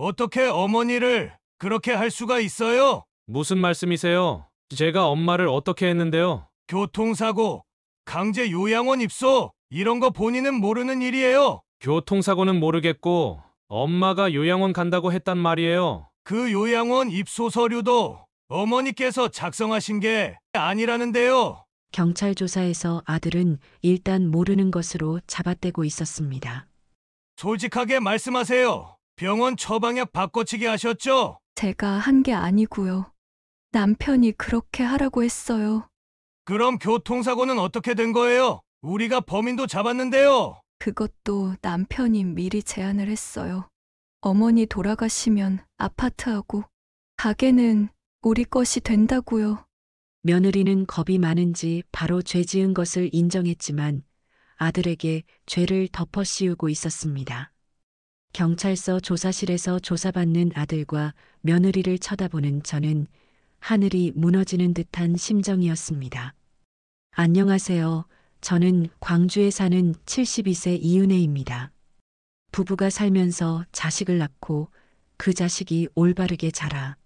어떻게 어머니를 그렇게 할 수가 있어요? 무슨 말씀이세요? 제가 엄마를 어떻게 했는데요? 교통사고, 강제 요양원 입소, 이런 거 본인은 모르는 일이에요. 교통사고는 모르겠고 엄마가 요양원 간다고 했단 말이에요. 그 요양원 입소 서류도 어머니께서 작성하신 게 아니라는데요. 경찰 조사에서 아들은 일단 모르는 것으로 잡아떼고 있었습니다. 솔직하게 말씀하세요. 병원 처방약 바꿔치기 하셨죠? 제가 한 게 아니고요. 남편이 그렇게 하라고 했어요. 그럼 교통사고는 어떻게 된 거예요? 우리가 범인도 잡았는데요. 그것도 남편이 미리 제안을 했어요. 어머니 돌아가시면 아파트하고 가게는 우리 것이 된다고요. 며느리는 겁이 많은지 바로 죄 지은 것을 인정했지만 아들에게 죄를 덮어씌우고 있었습니다. 경찰서 조사실에서 조사받는 아들과 며느리를 쳐다보는 저는 하늘이 무너지는 듯한 심정이었습니다. 안녕하세요. 저는 광주에 사는 72세 이은혜입니다. 부부가 살면서 자식을 낳고 그 자식이 올바르게 자라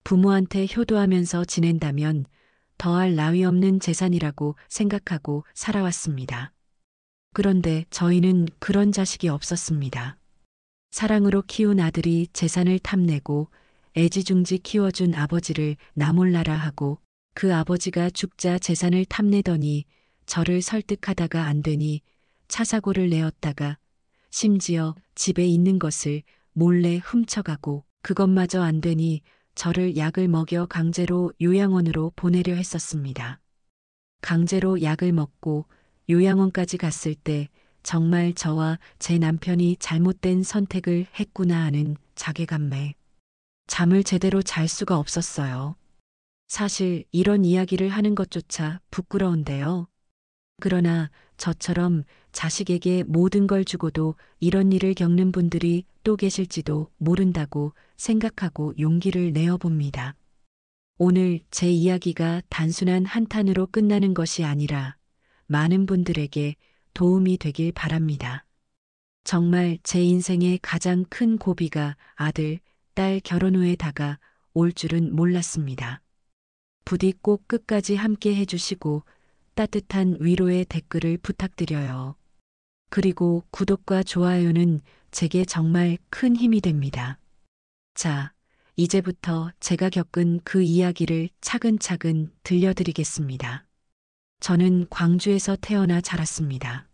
부모한테 효도하면서 지낸다면 더할 나위 없는 재산이라고 생각하고 살아왔습니다. 그런데 저희는 그런 자식이 없었습니다. 사랑으로 키운 아들이 재산을 탐내고 애지중지 키워준 아버지를 나몰라라 하고 그 아버지가 죽자 재산을 탐내더니 저를 설득하다가 안 되니 차 사고를 내었다가 심지어 집에 있는 것을 몰래 훔쳐가고 그것마저 안 되니 저를 약을 먹여 강제로 요양원으로 보내려 했었습니다. 강제로 약을 먹고 요양원까지 갔을 때 정말 저와 제 남편이 잘못된 선택을 했구나 하는 자괴감에 잠을 제대로 잘 수가 없었어요. 사실 이런 이야기를 하는 것조차 부끄러운데요. 그러나 저처럼 자식에게 모든 걸 주고도 이런 일을 겪는 분들이 또 계실지도 모른다고 생각하고 용기를 내어봅니다. 오늘 제 이야기가 단순한 한탄으로 끝나는 것이 아니라 많은 분들에게 도움이 되길 바랍니다. 정말 제 인생의 가장 큰 고비가 아들, 딸 결혼 후에 다가올 줄은 몰랐습니다. 부디 꼭 끝까지 함께 해주시고 따뜻한 위로의 댓글을 부탁드려요. 그리고 구독과 좋아요는 제게 정말 큰 힘이 됩니다. 자, 이제부터 제가 겪은 그 이야기를 차근차근 들려드리겠습니다. 저는 광주에서 태어나 자랐습니다.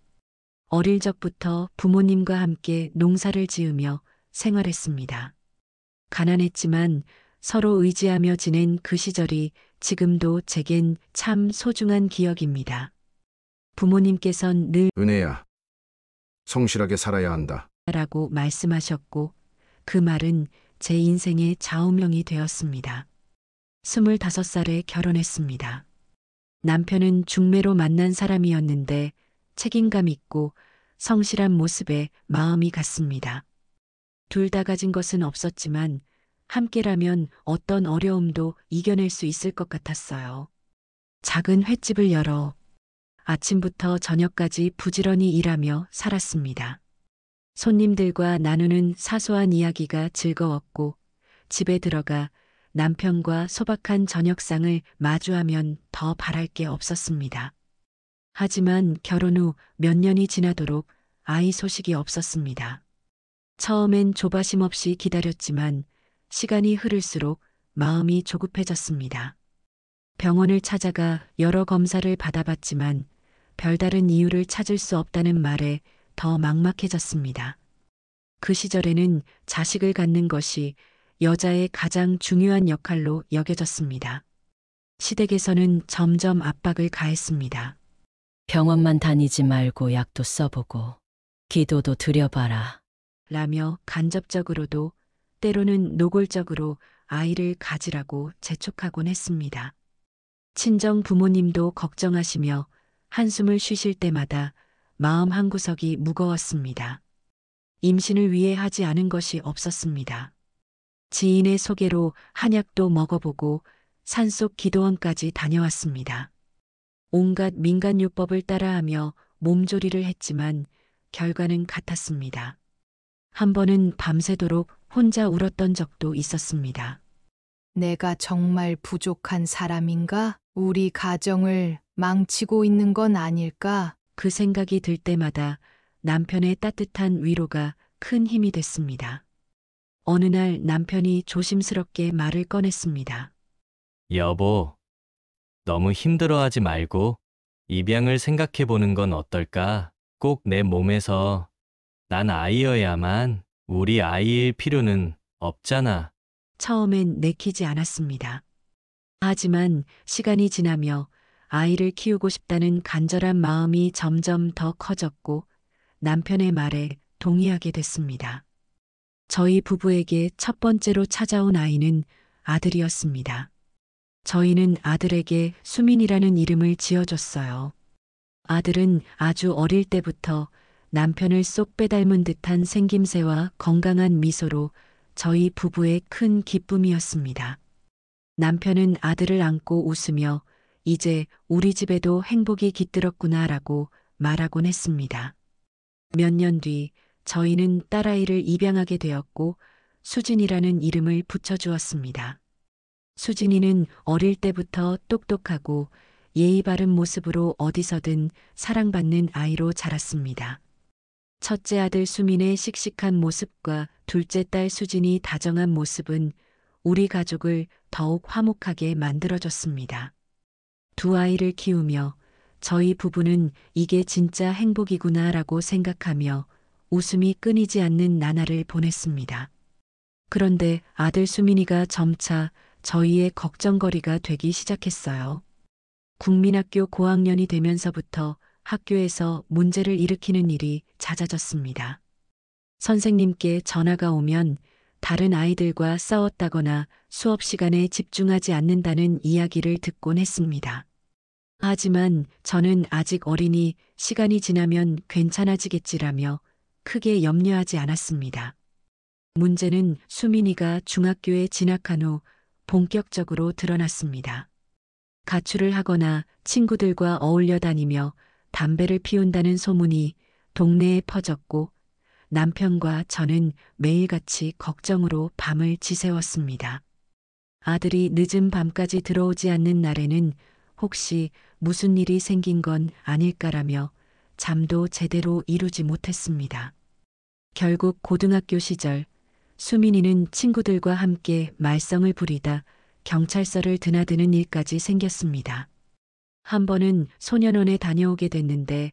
어릴 적부터 부모님과 함께 농사를 지으며 생활했습니다. 가난했지만 서로 의지하며 지낸 그 시절이 지금도 제겐 참 소중한 기억입니다. 부모님께선 늘 은혜야, 성실하게 살아야 한다. 라고 말씀하셨고 그 말은 제 인생의 좌우명이 되었습니다. 25살에 결혼했습니다. 남편은 중매로 만난 사람이었는데 책임감 있고 성실한 모습에 마음이 갔습니다. 둘 다 가진 것은 없었지만 함께라면 어떤 어려움도 이겨낼 수 있을 것 같았어요. 작은 횟집을 열어 아침부터 저녁까지 부지런히 일하며 살았습니다. 손님들과 나누는 사소한 이야기가 즐거웠고 집에 들어가 남편과 소박한 저녁상을 마주하면 더 바랄 게 없었습니다. 하지만 결혼 후 몇 년이 지나도록 아이 소식이 없었습니다. 처음엔 조바심 없이 기다렸지만 시간이 흐를수록 마음이 조급해졌습니다. 병원을 찾아가 여러 검사를 받아봤지만 별다른 이유를 찾을 수 없다는 말에 더 막막해졌습니다. 그 시절에는 자식을 갖는 것이 여자의 가장 중요한 역할로 여겨졌습니다. 시댁에서는 점점 압박을 가했습니다. 병원만 다니지 말고 약도 써보고 기도도 드려봐라. 라며 간접적으로도 때로는 노골적으로 아이를 가지라고 재촉하곤 했습니다. 친정 부모님도 걱정하시며 한숨을 쉬실 때마다 마음 한구석이 무거웠습니다. 임신을 위해 하지 않은 것이 없었습니다. 지인의 소개로 한약도 먹어보고 산속 기도원까지 다녀왔습니다. 온갖 민간요법을 따라하며 몸조리를 했지만 결과는 같았습니다. 한 번은 밤새도록 혼자 울었던 적도 있었습니다. 내가 정말 부족한 사람인가? 우리 가정을 망치고 있는 건 아닐까? 그 생각이 들 때마다 남편의 따뜻한 위로가 큰 힘이 됐습니다. 어느 날 남편이 조심스럽게 말을 꺼냈습니다. 여보, 너무 힘들어하지 말고 입양을 생각해 보는 건 어떨까? 꼭 내 몸에서 난 아이여야만 우리 아이일 필요는 없잖아. 처음엔 내키지 않았습니다. 하지만 시간이 지나며 아이를 키우고 싶다는 간절한 마음이 점점 더 커졌고 남편의 말에 동의하게 됐습니다. 저희 부부에게 첫 번째로 찾아온 아이는 아들이었습니다. 저희는 아들에게 수민이라는 이름을 지어줬어요. 아들은 아주 어릴 때부터 남편을 쏙 빼닮은 듯한 생김새와 건강한 미소로 저희 부부의 큰 기쁨이었습니다. 남편은 아들을 안고 웃으며 이제 우리 집에도 행복이 깃들었구나라고 말하곤 했습니다. 몇 년 뒤 저희는 딸아이를 입양하게 되었고 수진이라는 이름을 붙여주었습니다. 수진이는 어릴 때부터 똑똑하고 예의 바른 모습으로 어디서든 사랑받는 아이로 자랐습니다. 첫째 아들 수민의 씩씩한 모습과 둘째 딸 수진이 다정한 모습은 우리 가족을 더욱 화목하게 만들어줬습니다. 두 아이를 키우며 저희 부부는 이게 진짜 행복이구나라고 생각하며 웃음이 끊이지 않는 나날을 보냈습니다. 그런데 아들 수민이가 점차 저희의 걱정거리가 되기 시작했어요. 국민학교 고학년이 되면서부터 학교에서 문제를 일으키는 일이 잦아졌습니다. 선생님께 전화가 오면 다른 아이들과 싸웠다거나 수업 시간에 집중하지 않는다는 이야기를 듣곤 했습니다. 하지만 저는 아직 어리니 시간이 지나면 괜찮아지겠지라며 크게 염려하지 않았습니다. 문제는 수민이가 중학교에 진학한 후 본격적으로 드러났습니다. 가출을 하거나 친구들과 어울려 다니며 담배를 피운다는 소문이 동네에 퍼졌고 남편과 저는 매일같이 걱정으로 밤을 지새웠습니다. 아들이 늦은 밤까지 들어오지 않는 날에는 혹시 무슨 일이 생긴 건 아닐까라며 잠도 제대로 이루지 못했습니다. 결국 고등학교 시절 수민이는 친구들과 함께 말썽을 부리다 경찰서를 드나드는 일까지 생겼습니다. 한 번은 소년원에 다녀오게 됐는데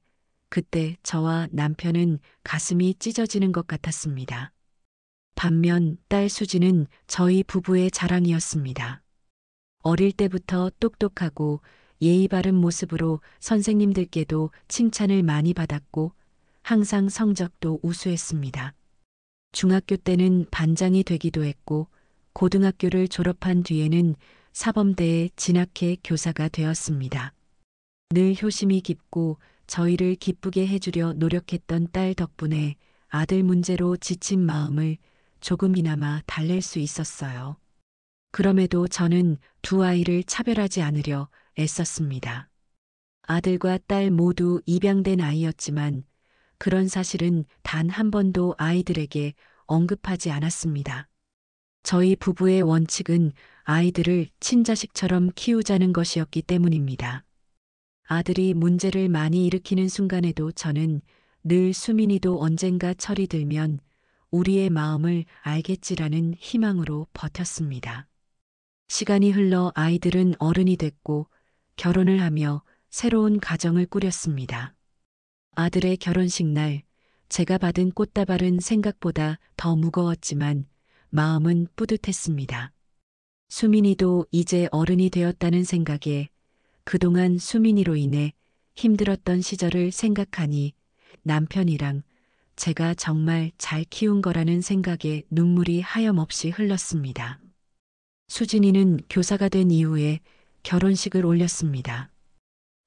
그때 저와 남편은 가슴이 찢어지는 것 같았습니다. 반면 딸 수지는 저희 부부의 자랑이었습니다. 어릴 때부터 똑똑하고 예의 바른 모습으로 선생님들께도 칭찬을 많이 받았고 항상 성적도 우수했습니다. 중학교 때는 반장이 되기도 했고 고등학교를 졸업한 뒤에는 사범대에 진학해 교사가 되었습니다. 늘 효심이 깊고 저희를 기쁘게 해주려 노력했던 딸 덕분에 아들 문제로 지친 마음을 조금이나마 달랠 수 있었어요. 그럼에도 저는 두 아이를 차별하지 않으려 애썼습니다. 아들과 딸 모두 입양된 아이였지만 그런 사실은 단 한 번도 아이들에게 언급하지 않았습니다. 저희 부부의 원칙은 아이들을 친자식처럼 키우자는 것이었기 때문입니다. 아들이 문제를 많이 일으키는 순간에도 저는 늘 수민이도 언젠가 철이 들면 우리의 마음을 알겠지라는 희망으로 버텼습니다. 시간이 흘러 아이들은 어른이 됐고 결혼을 하며 새로운 가정을 꾸렸습니다. 아들의 결혼식 날 제가 받은 꽃다발은 생각보다 더 무거웠지만 마음은 뿌듯했습니다. 수민이도 이제 어른이 되었다는 생각에 그동안 수민이로 인해 힘들었던 시절을 생각하니 남편이랑 제가 정말 잘 키운 거라는 생각에 눈물이 하염없이 흘렀습니다. 수진이는 교사가 된 이후에 결혼식을 올렸습니다.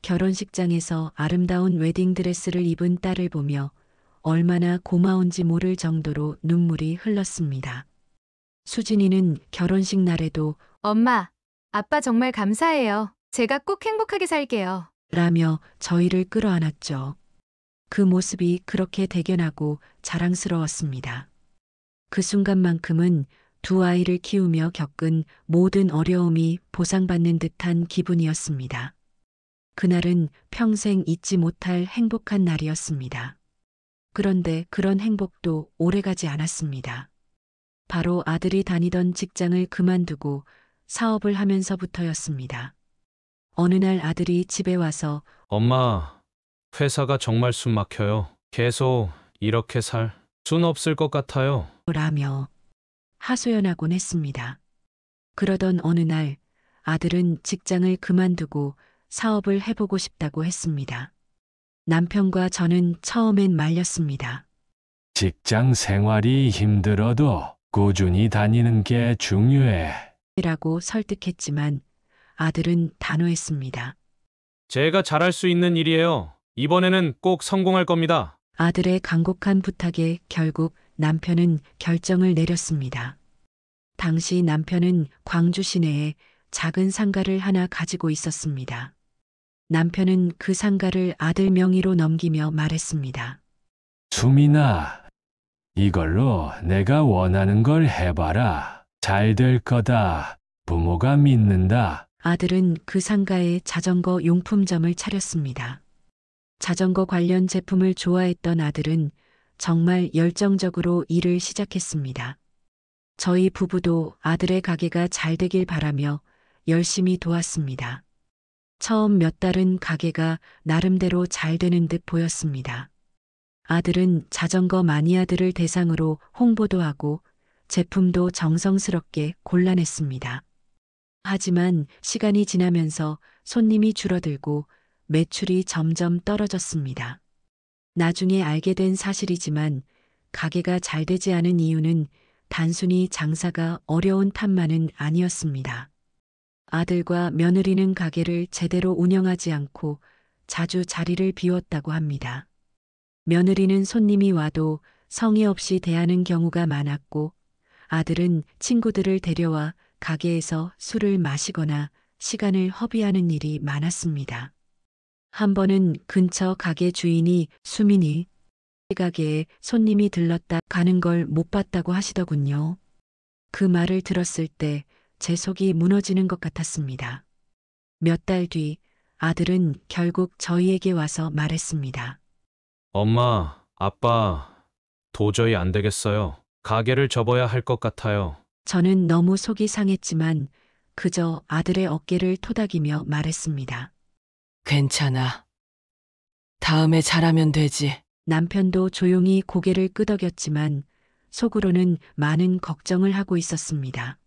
결혼식장에서 아름다운 웨딩드레스를 입은 딸을 보며 얼마나 고마운지 모를 정도로 눈물이 흘렀습니다. 수진이는 결혼식 날에도 엄마, 아빠 정말 감사해요. 제가 꼭 행복하게 살게요. 라며 저희를 끌어안았죠. 그 모습이 그렇게 대견하고 자랑스러웠습니다. 그 순간만큼은 두 아이를 키우며 겪은 모든 어려움이 보상받는 듯한 기분이었습니다. 그날은 평생 잊지 못할 행복한 날이었습니다. 그런데 그런 행복도 오래가지 않았습니다. 바로 아들이 다니던 직장을 그만두고 사업을 하면서부터였습니다. 어느 날 아들이 집에 와서 엄마, 회사가 정말 숨 막혀요. 계속 이렇게 살 순 없을 것 같아요. 라며 하소연하곤 했습니다. 그러던 어느 날 아들은 직장을 그만두고 사업을 해보고 싶다고 했습니다. 남편과 저는 처음엔 말렸습니다. 직장 생활이 힘들어도 꾸준히 다니는 게 중요해. 라고 설득했지만 아들은 단호했습니다. 제가 잘할 수 있는 일이에요. 이번에는 꼭 성공할 겁니다. 아들의 간곡한 부탁에 결국 남편은 결정을 내렸습니다. 당시 남편은 광주 시내에 작은 상가를 하나 가지고 있었습니다. 남편은 그 상가를 아들 명의로 넘기며 말했습니다. 수민아, 이걸로 내가 원하는 걸 해봐라. 잘 될 거다. 부모가 믿는다. 아들은 그 상가에 자전거 용품점을 차렸습니다. 자전거 관련 제품을 좋아했던 아들은 정말 열정적으로 일을 시작했습니다. 저희 부부도 아들의 가게가 잘 되길 바라며 열심히 도왔습니다. 처음 몇 달은 가게가 나름대로 잘 되는 듯 보였습니다. 아들은 자전거 마니아들을 대상으로 홍보도 하고 제품도 정성스럽게 골라냈습니다. 하지만 시간이 지나면서 손님이 줄어들고 매출이 점점 떨어졌습니다. 나중에 알게 된 사실이지만 가게가 잘 되지 않은 이유는 단순히 장사가 어려운 탓만은 아니었습니다. 아들과 며느리는 가게를 제대로 운영하지 않고 자주 자리를 비웠다고 합니다. 며느리는 손님이 와도 성의 없이 대하는 경우가 많았고 아들은 친구들을 데려와 가게에서 술을 마시거나 시간을 허비하는 일이 많았습니다. 한 번은 근처 가게 주인이 수민이 가게에 손님이 들렀다 가는 걸 못 봤다고 하시더군요. 그 말을 들었을 때 제 속이 무너지는 것 같았습니다. 몇 달 뒤 아들은 결국 저희에게 와서 말했습니다. 엄마, 아빠, 도저히 안 되겠어요. 가게를 접어야 할 것 같아요. 저는 너무 속이 상했지만 그저 아들의 어깨를 토닥이며 말했습니다. 괜찮아. 다음에 잘하면 되지. 남편도 조용히 고개를 끄덕였지만 속으로는 많은 걱정을 하고 있었습니다.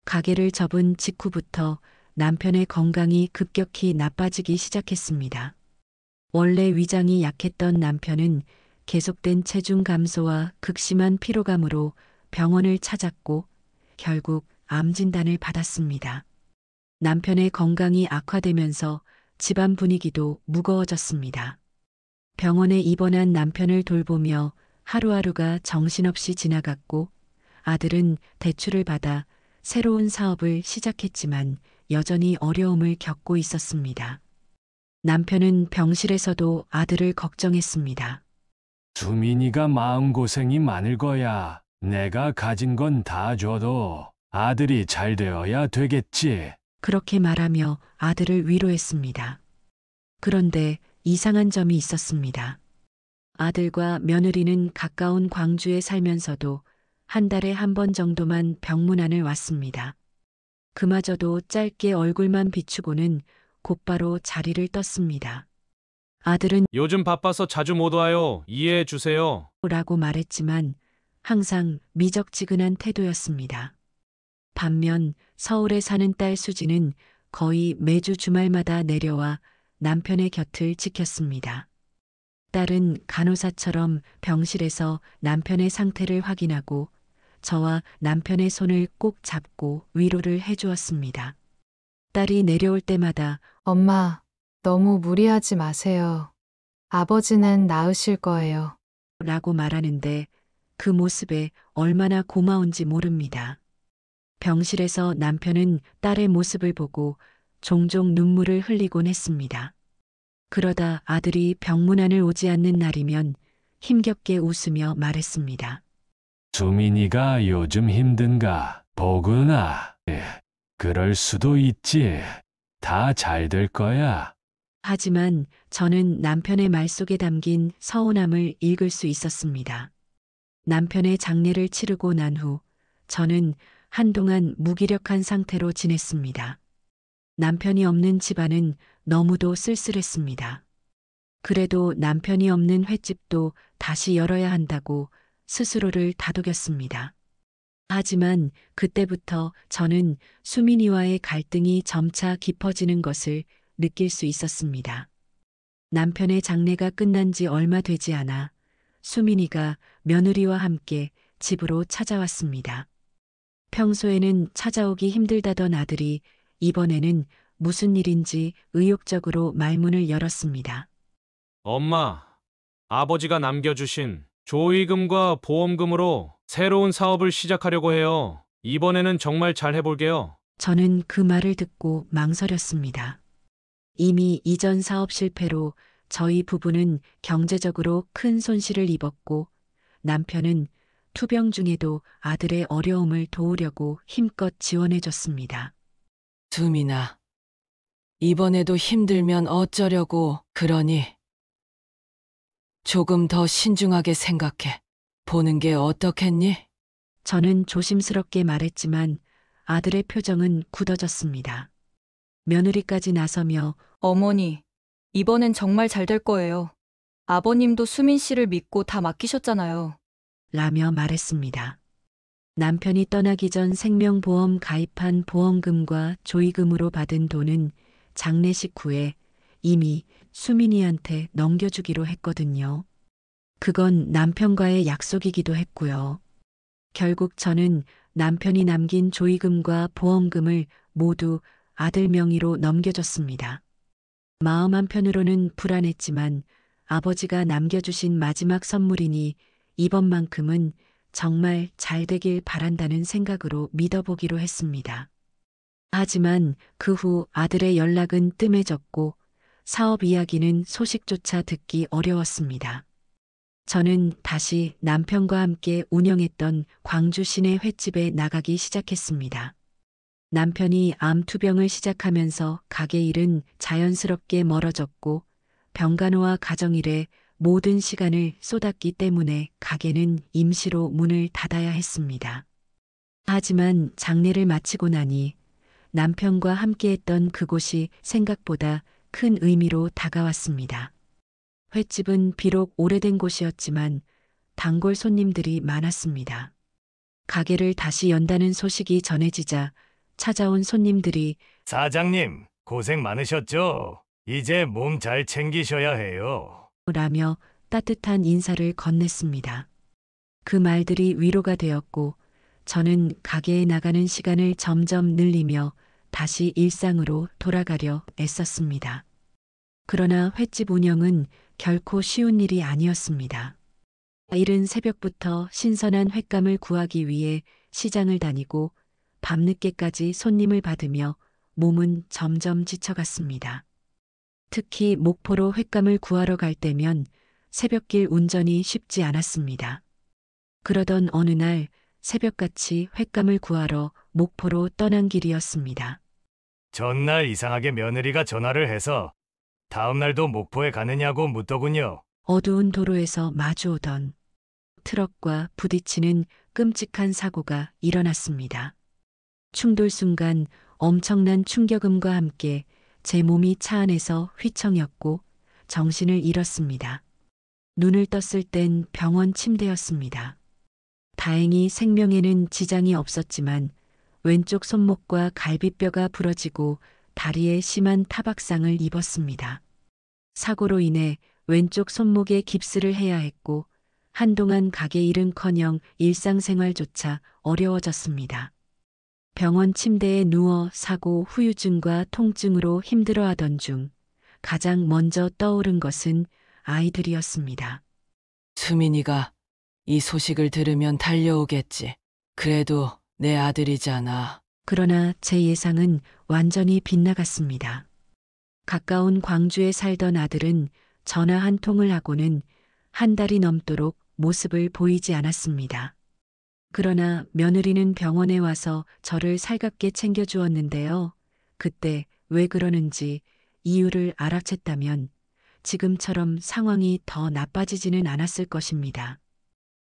가게를 접은 직후부터 남편의 건강이 급격히 나빠지기 시작했습니다. 원래 위장이 약했던 남편은 계속된 체중 감소와 극심한 피로감으로 병원을 찾았고 결국 암 진단을 받았습니다. 남편의 건강이 악화되면서 집안 분위기도 무거워졌습니다. 병원에 입원한 남편을 돌보며 하루하루가 정신없이 지나갔고 아들은 대출을 받아 새로운 사업을 시작했지만 여전히 어려움을 겪고 있었습니다. 남편은 병실에서도 아들을 걱정했습니다. 수민이가 마음고생이 많을 거야. 내가 가진 건 다 줘도 아들이 잘 되어야 되겠지. 그렇게 말하며 아들을 위로했습니다. 그런데 이상한 점이 있었습니다. 아들과 며느리는 가까운 광주에 살면서도 한 달에 한 번 정도만 병문안을 왔습니다. 그마저도 짧게 얼굴만 비추고는 곧바로 자리를 떴습니다. 아들은 요즘 바빠서 자주 못 와요. 이해해 주세요. 라고 말했지만 항상 미적지근한 태도였습니다. 반면 서울에 사는 딸 수지는 거의 매주 주말마다 내려와 남편의 곁을 지켰습니다. 딸은 간호사처럼 병실에서 남편의 상태를 확인하고 저와 남편의 손을 꼭 잡고 위로를 해주었습니다. 딸이 내려올 때마다 엄마, 너무 무리하지 마세요. 아버지는 나으실 거예요. 라고 말하는데 그 모습에 얼마나 고마운지 모릅니다. 병실에서 남편은 딸의 모습을 보고 종종 눈물을 흘리곤 했습니다. 그러다 아들이 병문안을 오지 않는 날이면 힘겹게 웃으며 말했습니다. 수민이가 요즘 힘든가 보구나. 그럴 수도 있지. 다 잘 될 거야. 하지만 저는 남편의 말 속에 담긴 서운함을 읽을 수 있었습니다. 남편의 장례를 치르고 난 후 저는 한동안 무기력한 상태로 지냈습니다. 남편이 없는 집안은 너무도 쓸쓸했습니다. 그래도 남편이 없는 횟집도 다시 열어야 한다고 스스로를 다독였습니다. 하지만 그때부터 저는 수민이와의 갈등이 점차 깊어지는 것을 느낄 수 있었습니다. 남편의 장례가 끝난 지 얼마 되지 않아 수민이가 며느리와 함께 집으로 찾아왔습니다. 평소에는 찾아오기 힘들다던 아들이 이번에는 무슨 일인지 의욕적으로 말문을 열었습니다. 엄마, 아버지가 남겨주신 조의금과 보험금으로 새로운 사업을 시작하려고 해요. 이번에는 정말 잘 해볼게요. 저는 그 말을 듣고 망설였습니다. 이미 이전 사업 실패로 저희 부부는 경제적으로 큰 손실을 입었고 남편은 투병 중에도 아들의 어려움을 도우려고 힘껏 지원해줬습니다. 수민아, 이번에도 힘들면 어쩌려고 그러니? 조금 더 신중하게 생각해 보는 게 어떻겠니? 저는 조심스럽게 말했지만 아들의 표정은 굳어졌습니다. 며느리까지 나서며 어머니, 이번엔 정말 잘 될 거예요. 아버님도 수민 씨를 믿고 다 맡기셨잖아요. 라며 말했습니다. 남편이 떠나기 전 생명보험 가입한 보험금과 조의금으로 받은 돈은 장례식 후에 이미 수민이한테 넘겨주기로 했거든요. 그건 남편과의 약속이기도 했고요. 결국 저는 남편이 남긴 조의금과 보험금을 모두 아들 명의로 넘겨줬습니다. 마음 한편으로는 불안했지만 아버지가 남겨주신 마지막 선물이니 이번만큼은 정말 잘 되길 바란다는 생각으로 믿어보기로 했습니다. 하지만 그 후 아들의 연락은 뜸해졌고 사업 이야기는 소식조차 듣기 어려웠습니다. 저는 다시 남편과 함께 운영했던 광주 시내 횟집에 나가기 시작했습니다. 남편이 암투병을 시작하면서 가게 일은 자연스럽게 멀어졌고 병간호와 가정일에 모든 시간을 쏟았기 때문에 가게는 임시로 문을 닫아야 했습니다. 하지만 장례를 마치고 나니 남편과 함께했던 그곳이 생각보다 큰 의미로 다가왔습니다. 횟집은 비록 오래된 곳이었지만 단골 손님들이 많았습니다. 가게를 다시 연다는 소식이 전해지자 찾아온 손님들이 사장님, 고생 많으셨죠? 이제 몸 잘 챙기셔야 해요. 라며 따뜻한 인사를 건넸습니다. 그 말들이 위로가 되었고 저는 가게에 나가는 시간을 점점 늘리며 다시 일상으로 돌아가려 애썼습니다. 그러나 횟집 운영은 결코 쉬운 일이 아니었습니다. 이른 새벽부터 신선한 횟감을 구하기 위해 시장을 다니고 밤늦게까지 손님을 받으며 몸은 점점 지쳐갔습니다. 특히 목포로 횟감을 구하러 갈 때면 새벽길 운전이 쉽지 않았습니다. 그러던 어느 날 새벽같이 횟감을 구하러 목포로 떠난 길이었습니다. 전날 이상하게 며느리가 전화를 해서 다음 날도 목포에 가느냐고 묻더군요. 어두운 도로에서 마주오던 트럭과 부딪히는 끔찍한 사고가 일어났습니다. 충돌 순간 엄청난 충격음과 함께 제 몸이 차 안에서 휘청였고 정신을 잃었습니다. 눈을 떴을 땐 병원 침대였습니다. 다행히 생명에는 지장이 없었지만 왼쪽 손목과 갈비뼈가 부러지고 다리에 심한 타박상을 입었습니다. 사고로 인해 왼쪽 손목에 깁스를 해야 했고 한동안 가게 일은커녕 일상생활조차 어려워졌습니다. 병원 침대에 누워 사고 후유증과 통증으로 힘들어하던 중 가장 먼저 떠오른 것은 아이들이었습니다. 수민이가 이 소식을 들으면 달려오겠지. 그래도 내 아들이잖아. 그러나 제 예상은 완전히 빗나갔습니다. 가까운 광주에 살던 아들은 전화 한 통을 하고는 한 달이 넘도록 모습을 보이지 않았습니다. 그러나 며느리는 병원에 와서 저를 살갑게 챙겨주었는데요. 그때 왜 그러는지 이유를 알아챘다면 지금처럼 상황이 더 나빠지지는 않았을 것입니다.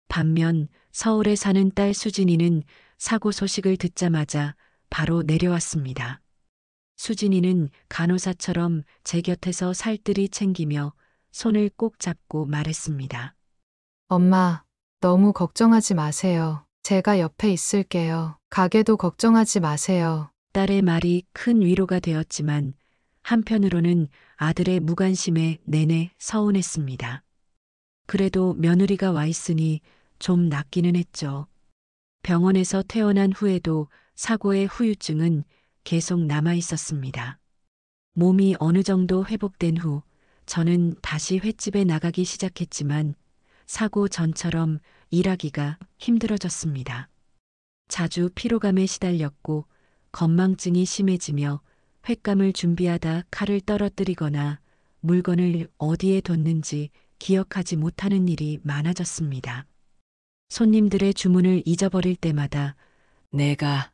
반면 서울에 사는 딸 수진이는 사고 소식을 듣자마자 바로 내려왔습니다. 수진이는 간호사처럼 제 곁에서 살뜰히 챙기며 손을 꼭 잡고 말했습니다. 엄마, 너무 걱정하지 마세요. 제가 옆에 있을게요. 가게도 걱정하지 마세요. 딸의 말이 큰 위로가 되었지만 한편으로는 아들의 무관심에 내내 서운했습니다. 그래도 며느리가 와 있으니 좀 낫기는 했죠. 병원에서 퇴원한 후에도 사고의 후유증은 계속 남아 있었습니다. 몸이 어느 정도 회복된 후 저는 다시 횟집에 나가기 시작했지만 사고 전처럼 일하기가 힘들어졌습니다. 자주 피로감에 시달렸고 건망증이 심해지며 횟감을 준비하다 칼을 떨어뜨리거나 물건을 어디에 뒀는지 기억하지 못하는 일이 많아졌습니다. 손님들의 주문을 잊어버릴 때마다 내가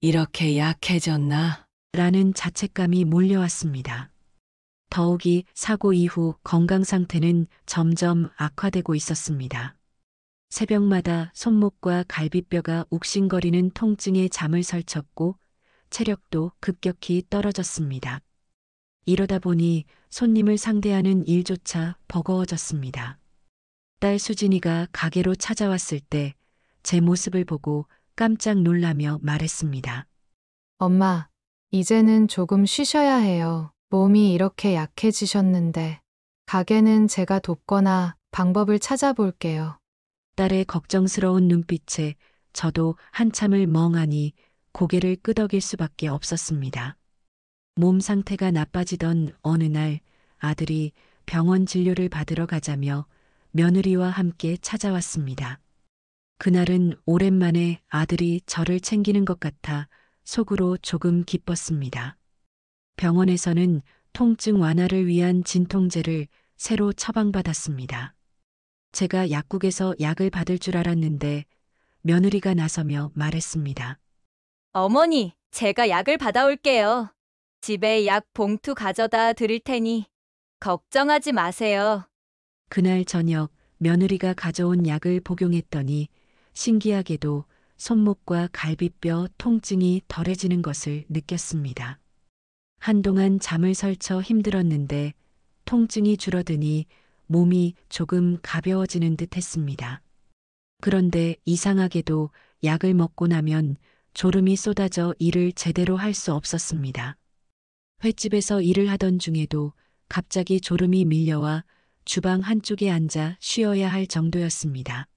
이렇게 약해졌나? 라는 자책감이 몰려왔습니다. 더욱이 사고 이후 건강 상태는 점점 악화되고 있었습니다. 새벽마다 손목과 갈비뼈가 욱신거리는 통증에 잠을 설쳤고 체력도 급격히 떨어졌습니다. 이러다 보니 손님을 상대하는 일조차 버거워졌습니다. 딸 수진이가 가게로 찾아왔을 때 제 모습을 보고 깜짝 놀라며 말했습니다. 엄마, 이제는 조금 쉬셔야 해요. 몸이 이렇게 약해지셨는데. 가게는 제가 돕거나 방법을 찾아볼게요. 딸의 걱정스러운 눈빛에 저도 한참을 멍하니 고개를 끄덕일 수밖에 없었습니다. 몸 상태가 나빠지던 어느 날 아들이 병원 진료를 받으러 가자며 며느리와 함께 찾아왔습니다. 그날은 오랜만에 아들이 저를 챙기는 것 같아 속으로 조금 기뻤습니다. 병원에서는 통증 완화를 위한 진통제를 새로 처방받았습니다. 제가 약국에서 약을 받을 줄 알았는데 며느리가 나서며 말했습니다. 어머니, 제가 약을 받아올게요. 집에 약 봉투 가져다 드릴 테니 걱정하지 마세요. 그날 저녁 며느리가 가져온 약을 복용했더니 신기하게도 손목과 갈비뼈 통증이 덜해지는 것을 느꼈습니다. 한동안 잠을 설쳐 힘들었는데 통증이 줄어드니 몸이 조금 가벼워지는 듯 했습니다. 그런데 이상하게도 약을 먹고 나면 졸음이 쏟아져 일을 제대로 할 수 없었습니다. 횟집에서 일을 하던 중에도 갑자기 졸음이 밀려와 주방 한쪽에 앉아 쉬어야 할 정도였습니다.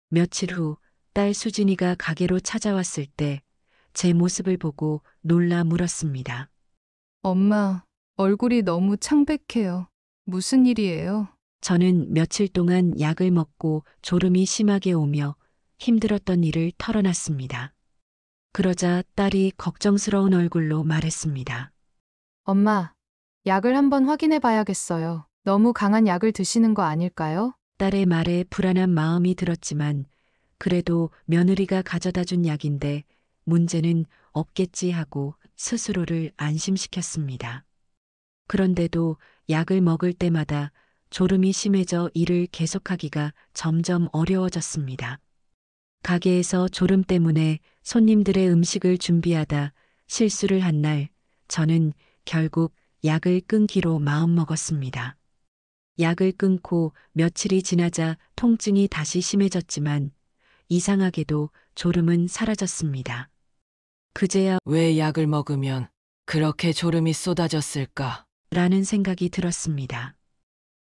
며칠 후 딸 수진이가 가게로 찾아왔을 때 제 모습을 보고 놀라 물었습니다. 엄마, 얼굴이 너무 창백해요. 무슨 일이에요? 저는 며칠 동안 약을 먹고 졸음이 심하게 오며 힘들었던 일을 털어놨습니다. 그러자 딸이 걱정스러운 얼굴로 말했습니다. 엄마, 약을 한번 확인해 봐야겠어요. 너무 강한 약을 드시는 거 아닐까요? 딸의 말에 불안한 마음이 들었지만 그래도 며느리가 가져다 준 약인데 문제는 없겠지 하고 스스로를 안심시켰습니다. 그런데도 약을 먹을 때마다 졸음이 심해져 일을 계속하기가 점점 어려워졌습니다. 가게에서 졸음 때문에 손님들의 음식을 준비하다 실수를 한 날 저는 결국 약을 끊기로 마음먹었습니다. 약을 끊고 며칠이 지나자 통증이 다시 심해졌지만 이상하게도 졸음은 사라졌습니다. 그제야 왜 약을 먹으면 그렇게 졸음이 쏟아졌을까? 라는 생각이 들었습니다.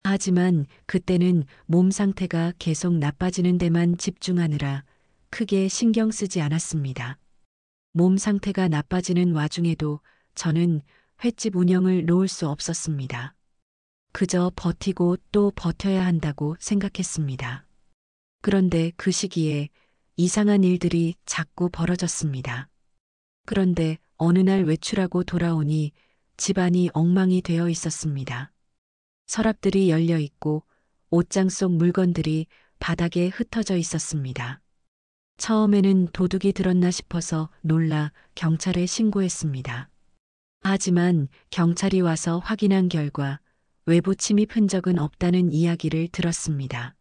하지만 그때는 몸 상태가 계속 나빠지는 데만 집중하느라 크게 신경 쓰지 않았습니다. 몸 상태가 나빠지는 와중에도 저는 횟집 운영을 놓을 수 없었습니다. 그저 버티고 또 버텨야 한다고 생각했습니다. 그런데 그 시기에 이상한 일들이 자꾸 벌어졌습니다. 그런데 어느 날 외출하고 돌아오니 집안이 엉망이 되어 있었습니다. 서랍들이 열려 있고 옷장 속 물건들이 바닥에 흩어져 있었습니다. 처음에는 도둑이 들었나 싶어서 놀라 경찰에 신고했습니다. 하지만 경찰이 와서 확인한 결과 외부 침입 흔적은 없다는 이야기를 들었습니다.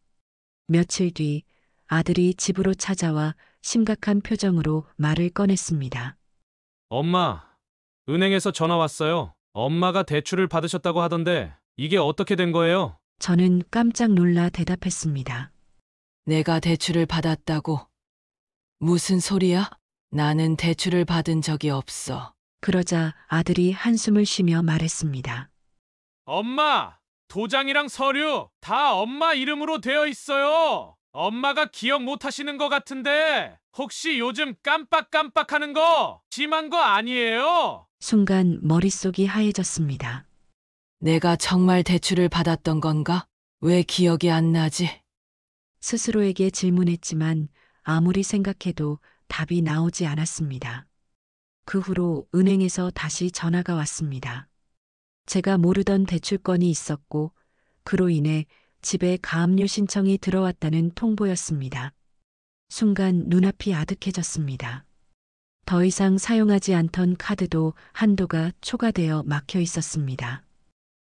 며칠 뒤 아들이 집으로 찾아와 심각한 표정으로 말을 꺼냈습니다. 엄마, 은행에서 전화 왔어요. 엄마가 대출을 받으셨다고 하던데 이게 어떻게 된 거예요? 저는 깜짝 놀라 대답했습니다. 내가 대출을 받았다고? 무슨 소리야? 나는 대출을 받은 적이 없어. 그러자 아들이 한숨을 쉬며 말했습니다. 엄마, 도장이랑 서류 다 엄마 이름으로 되어 있어요. 엄마가 기억 못 하시는 것 같은데 혹시 요즘 깜빡깜빡하는 거 심한 거 아니에요? 순간 머릿속이 하얘졌습니다. 내가 정말 대출을 받았던 건가? 왜 기억이 안 나지? 스스로에게 질문했지만 아무리 생각해도 답이 나오지 않았습니다. 그 후로 은행에서 다시 전화가 왔습니다. 제가 모르던 대출건이 있었고 그로 인해 집에 가압류 신청이 들어왔다는 통보였습니다. 순간 눈앞이 아득해졌습니다. 더 이상 사용하지 않던 카드도 한도가 초과되어 막혀 있었습니다.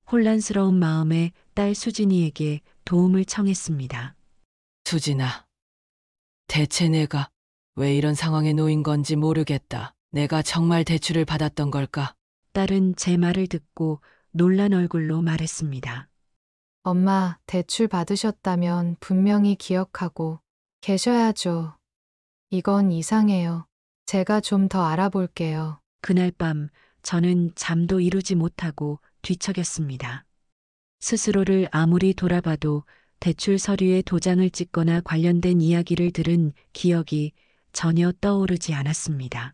혼란스러운 마음에 딸 수진이에게 도움을 청했습니다. 수진아, 대체 내가 왜 이런 상황에 놓인 건지 모르겠다. 내가 정말 대출을 받았던 걸까? 딸은 제 말을 듣고 놀란 얼굴로 말했습니다. 엄마, 대출 받으셨다면 분명히 기억하고 계셔야죠. 이건 이상해요. 제가 좀 더 알아볼게요. 그날 밤 저는 잠도 이루지 못하고 뒤척였습니다. 스스로를 아무리 돌아봐도 대출 서류에 도장을 찍거나 관련된 이야기를 들은 기억이 전혀 떠오르지 않았습니다.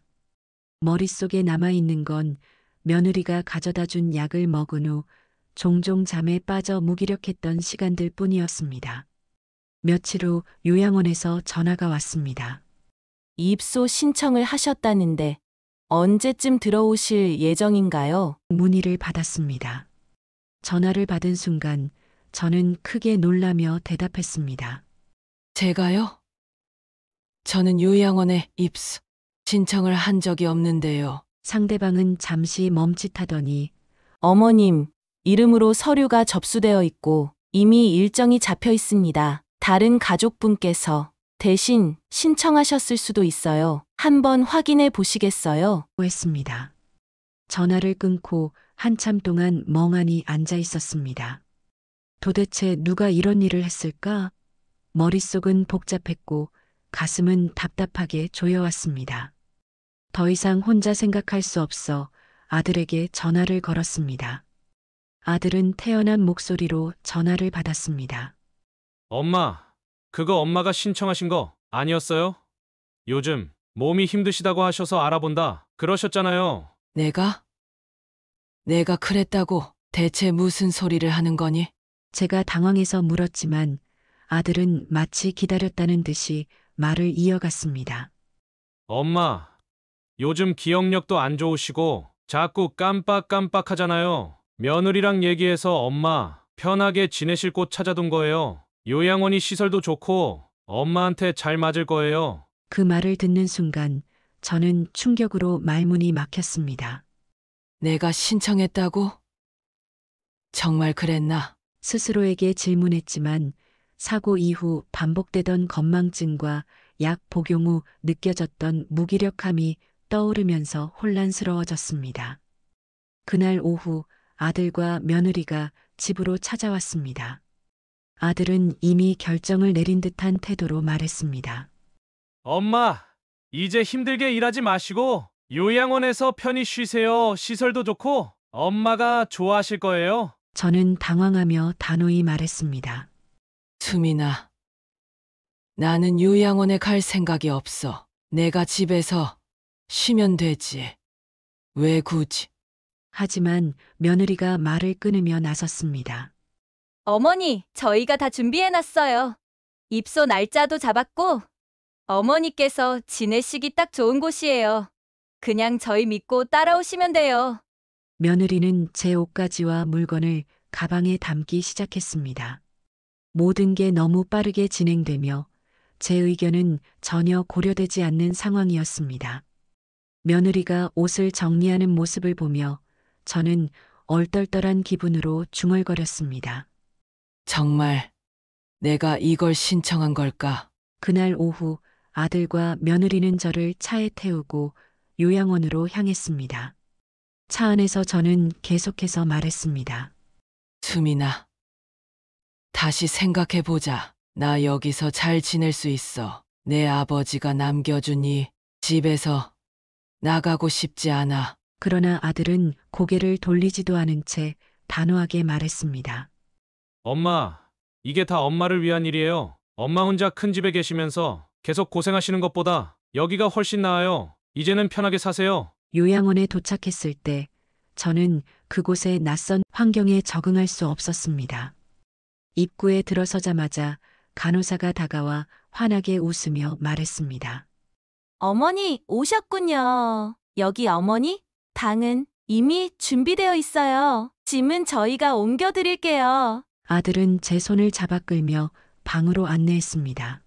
머릿속에 남아있는 건 며느리가 가져다 준 약을 먹은 후 종종 잠에 빠져 무기력했던 시간들 뿐이었습니다. 며칠 후 요양원에서 전화가 왔습니다. 입소 신청을 하셨다는데 언제쯤 들어오실 예정인가요? 문의를 받았습니다. 전화를 받은 순간 저는 크게 놀라며 대답했습니다. 제가요? 저는 요양원에 입소 신청을 한 적이 없는데요. 상대방은 잠시 멈칫하더니 어머님, 이름으로 서류가 접수되어 있고 이미 일정이 잡혀 있습니다. 다른 가족분께서 대신 신청하셨을 수도 있어요. 한번 확인해 보시겠어요? 했습니다. 전화를 끊고 한참 동안 멍하니 앉아 있었습니다. 도대체 누가 이런 일을 했을까? 머릿속은 복잡했고 가슴은 답답하게 조여왔습니다. 더 이상 혼자 생각할 수 없어 아들에게 전화를 걸었습니다. 아들은 태연한 목소리로 전화를 받았습니다. 엄마, 그거 엄마가 신청하신 거 아니었어요? 요즘 몸이 힘드시다고 하셔서 알아본다 그러셨잖아요. 내가 그랬다고 대체 무슨 소리를 하는 거니? 제가 당황해서 물었지만 아들은 마치 기다렸다는 듯이 말을 이어갔습니다. 엄마, 요즘 기억력도 안 좋으시고 자꾸 깜빡깜빡 하잖아요. 며느리랑 얘기해서 엄마 편하게 지내실 곳 찾아둔 거예요. 요양원이 시설도 좋고 엄마한테 잘 맞을 거예요. 그 말을 듣는 순간 저는 충격으로 말문이 막혔습니다. 내가 신청했다고? 정말 그랬나? 스스로에게 질문했지만 사고 이후 반복되던 건망증과 약 복용 후 느껴졌던 무기력함이 떠오르면서 혼란스러워졌습니다. 그날 오후 아들과 며느리가 집으로 찾아왔습니다. 아들은 이미 결정을 내린 듯한 태도로 말했습니다. 엄마, 이제 힘들게 일하지 마시고 요양원에서 편히 쉬세요. 시설도 좋고 엄마가 좋아하실 거예요. 저는 당황하며 단호히 말했습니다. 수민아, 나는 요양원에 갈 생각이 없어. 내가 집에서 쉬면 되지. 왜 굳이? 하지만 며느리가 말을 끊으며 나섰습니다. 어머니, 저희가 다 준비해놨어요. 입소 날짜도 잡았고 어머니께서 지내시기 딱 좋은 곳이에요. 그냥 저희 믿고 따라오시면 돼요. 며느리는 제 옷가지와 물건을 가방에 담기 시작했습니다. 모든 게 너무 빠르게 진행되며 제 의견은 전혀 고려되지 않는 상황이었습니다. 며느리가 옷을 정리하는 모습을 보며 저는 얼떨떨한 기분으로 중얼거렸습니다. 정말 내가 이걸 신청한 걸까? 그날 오후 아들과 며느리는 저를 차에 태우고 요양원으로 향했습니다. 차 안에서 저는 계속해서 말했습니다. 수민아, 다시 생각해보자. 나 여기서 잘 지낼 수 있어. 내 아버지가 남겨준 이 집에서 나가고 싶지 않아. 그러나 아들은 고개를 돌리지도 않은 채 단호하게 말했습니다. 엄마, 이게 다 엄마를 위한 일이에요. 엄마 혼자 큰 집에 계시면서 계속 고생하시는 것보다 여기가 훨씬 나아요. 이제는 편하게 사세요. 요양원에 도착했을 때 저는 그곳의 낯선 환경에 적응할 수 없었습니다. 입구에 들어서자마자 간호사가 다가와 환하게 웃으며 말했습니다. 어머니 오셨군요. 여기 어머니 방은 이미 준비되어 있어요. 짐은 저희가 옮겨드릴게요. 아들은 제 손을 잡아 끌며 방으로 안내했습니다.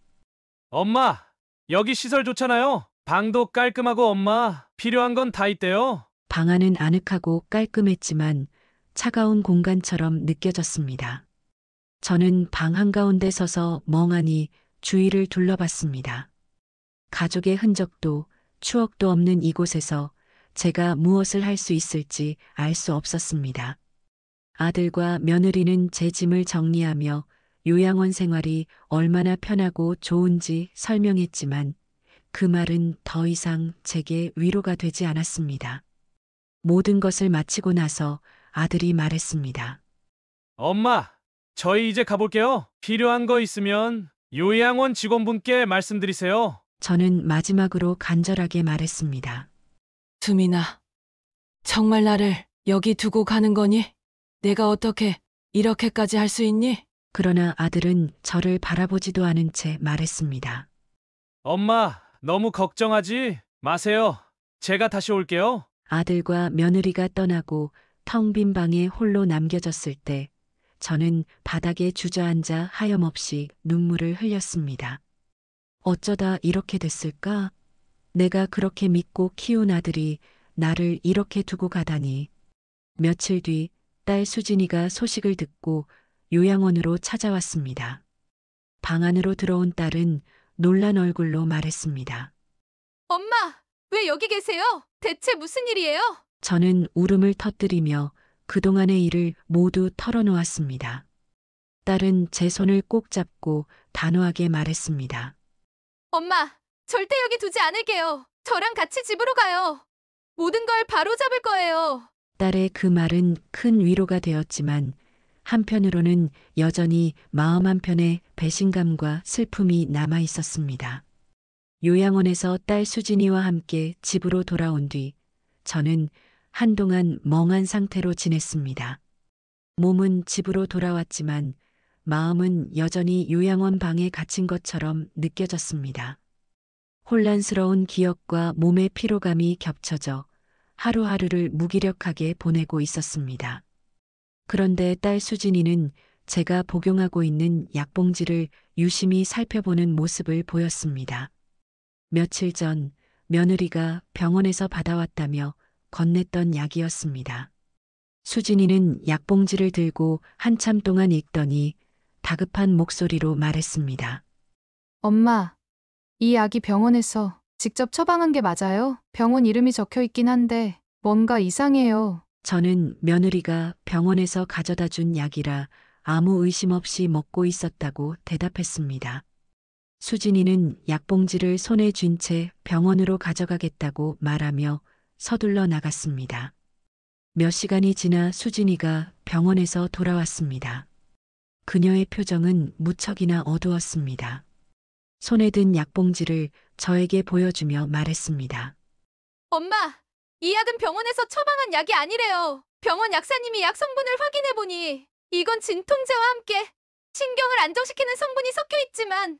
엄마, 여기 시설 좋잖아요. 방도 깔끔하고 엄마, 필요한 건 다 있대요. 방 안은 아늑하고 깔끔했지만 차가운 공간처럼 느껴졌습니다. 저는 방 한가운데 서서 멍하니 주위를 둘러봤습니다. 가족의 흔적도 추억도 없는 이곳에서 제가 무엇을 할 수 있을지 알 수 없었습니다. 아들과 며느리는 제 짐을 정리하며 요양원 생활이 얼마나 편하고 좋은지 설명했지만 그 말은 더 이상 제게 위로가 되지 않았습니다. 모든 것을 마치고 나서 아들이 말했습니다. 엄마, 저희 이제 가볼게요. 필요한 거 있으면 요양원 직원분께 말씀드리세요. 저는 마지막으로 간절하게 말했습니다. 수민아, 정말 나를 여기 두고 가는 거니? 내가 어떻게 이렇게까지 할 수 있니? 그러나 아들은 저를 바라보지도 않은 채 말했습니다. 엄마, 너무 걱정하지 마세요. 제가 다시 올게요. 아들과 며느리가 떠나고 텅 빈 방에 홀로 남겨졌을 때 저는 바닥에 주저앉아 하염없이 눈물을 흘렸습니다. 어쩌다 이렇게 됐을까? 내가 그렇게 믿고 키운 아들이 나를 이렇게 두고 가다니. 며칠 뒤 딸 수진이가 소식을 듣고 요양원으로 찾아왔습니다. 방 안으로 들어온 딸은 놀란 얼굴로 말했습니다. 엄마, 왜 여기 계세요? 대체 무슨 일이에요? 저는 울음을 터뜨리며 그동안의 일을 모두 털어놓았습니다. 딸은 제 손을 꼭 잡고 단호하게 말했습니다. 엄마, 절대 여기 두지 않을게요. 저랑 같이 집으로 가요. 모든 걸 바로 잡을 거예요. 딸의 그 말은 큰 위로가 되었지만 한편으로는 여전히 마음 한편에 배신감과 슬픔이 남아 있었습니다. 요양원에서 딸 수진이와 함께 집으로 돌아온 뒤 저는 한동안 멍한 상태로 지냈습니다. 몸은 집으로 돌아왔지만 마음은 여전히 요양원 방에 갇힌 것처럼 느껴졌습니다. 혼란스러운 기억과 몸의 피로감이 겹쳐져 하루하루를 무기력하게 보내고 있었습니다. 그런데 딸 수진이는 제가 복용하고 있는 약봉지를 유심히 살펴보는 모습을 보였습니다. 며칠 전 며느리가 병원에서 받아왔다며 건넸던 약이었습니다. 수진이는 약봉지를 들고 한참 동안 읽더니 다급한 목소리로 말했습니다. 엄마, 이 약이 병원에서 직접 처방한 게 맞아요? 병원 이름이 적혀 있긴 한데 뭔가 이상해요. 저는 며느리가 병원에서 가져다 준 약이라 아무 의심 없이 먹고 있었다고 대답했습니다. 수진이는 약봉지를 손에 쥔 채 병원으로 가져가겠다고 말하며 서둘러 나갔습니다. 몇 시간이 지나 수진이가 병원에서 돌아왔습니다. 그녀의 표정은 무척이나 어두웠습니다. 손에 든 약봉지를 저에게 보여주며 말했습니다. 엄마, 이 약은 병원에서 처방한 약이 아니래요. 병원 약사님이 약 성분을 확인해보니 이건 진통제와 함께 신경을 안정시키는 성분이 섞여 있지만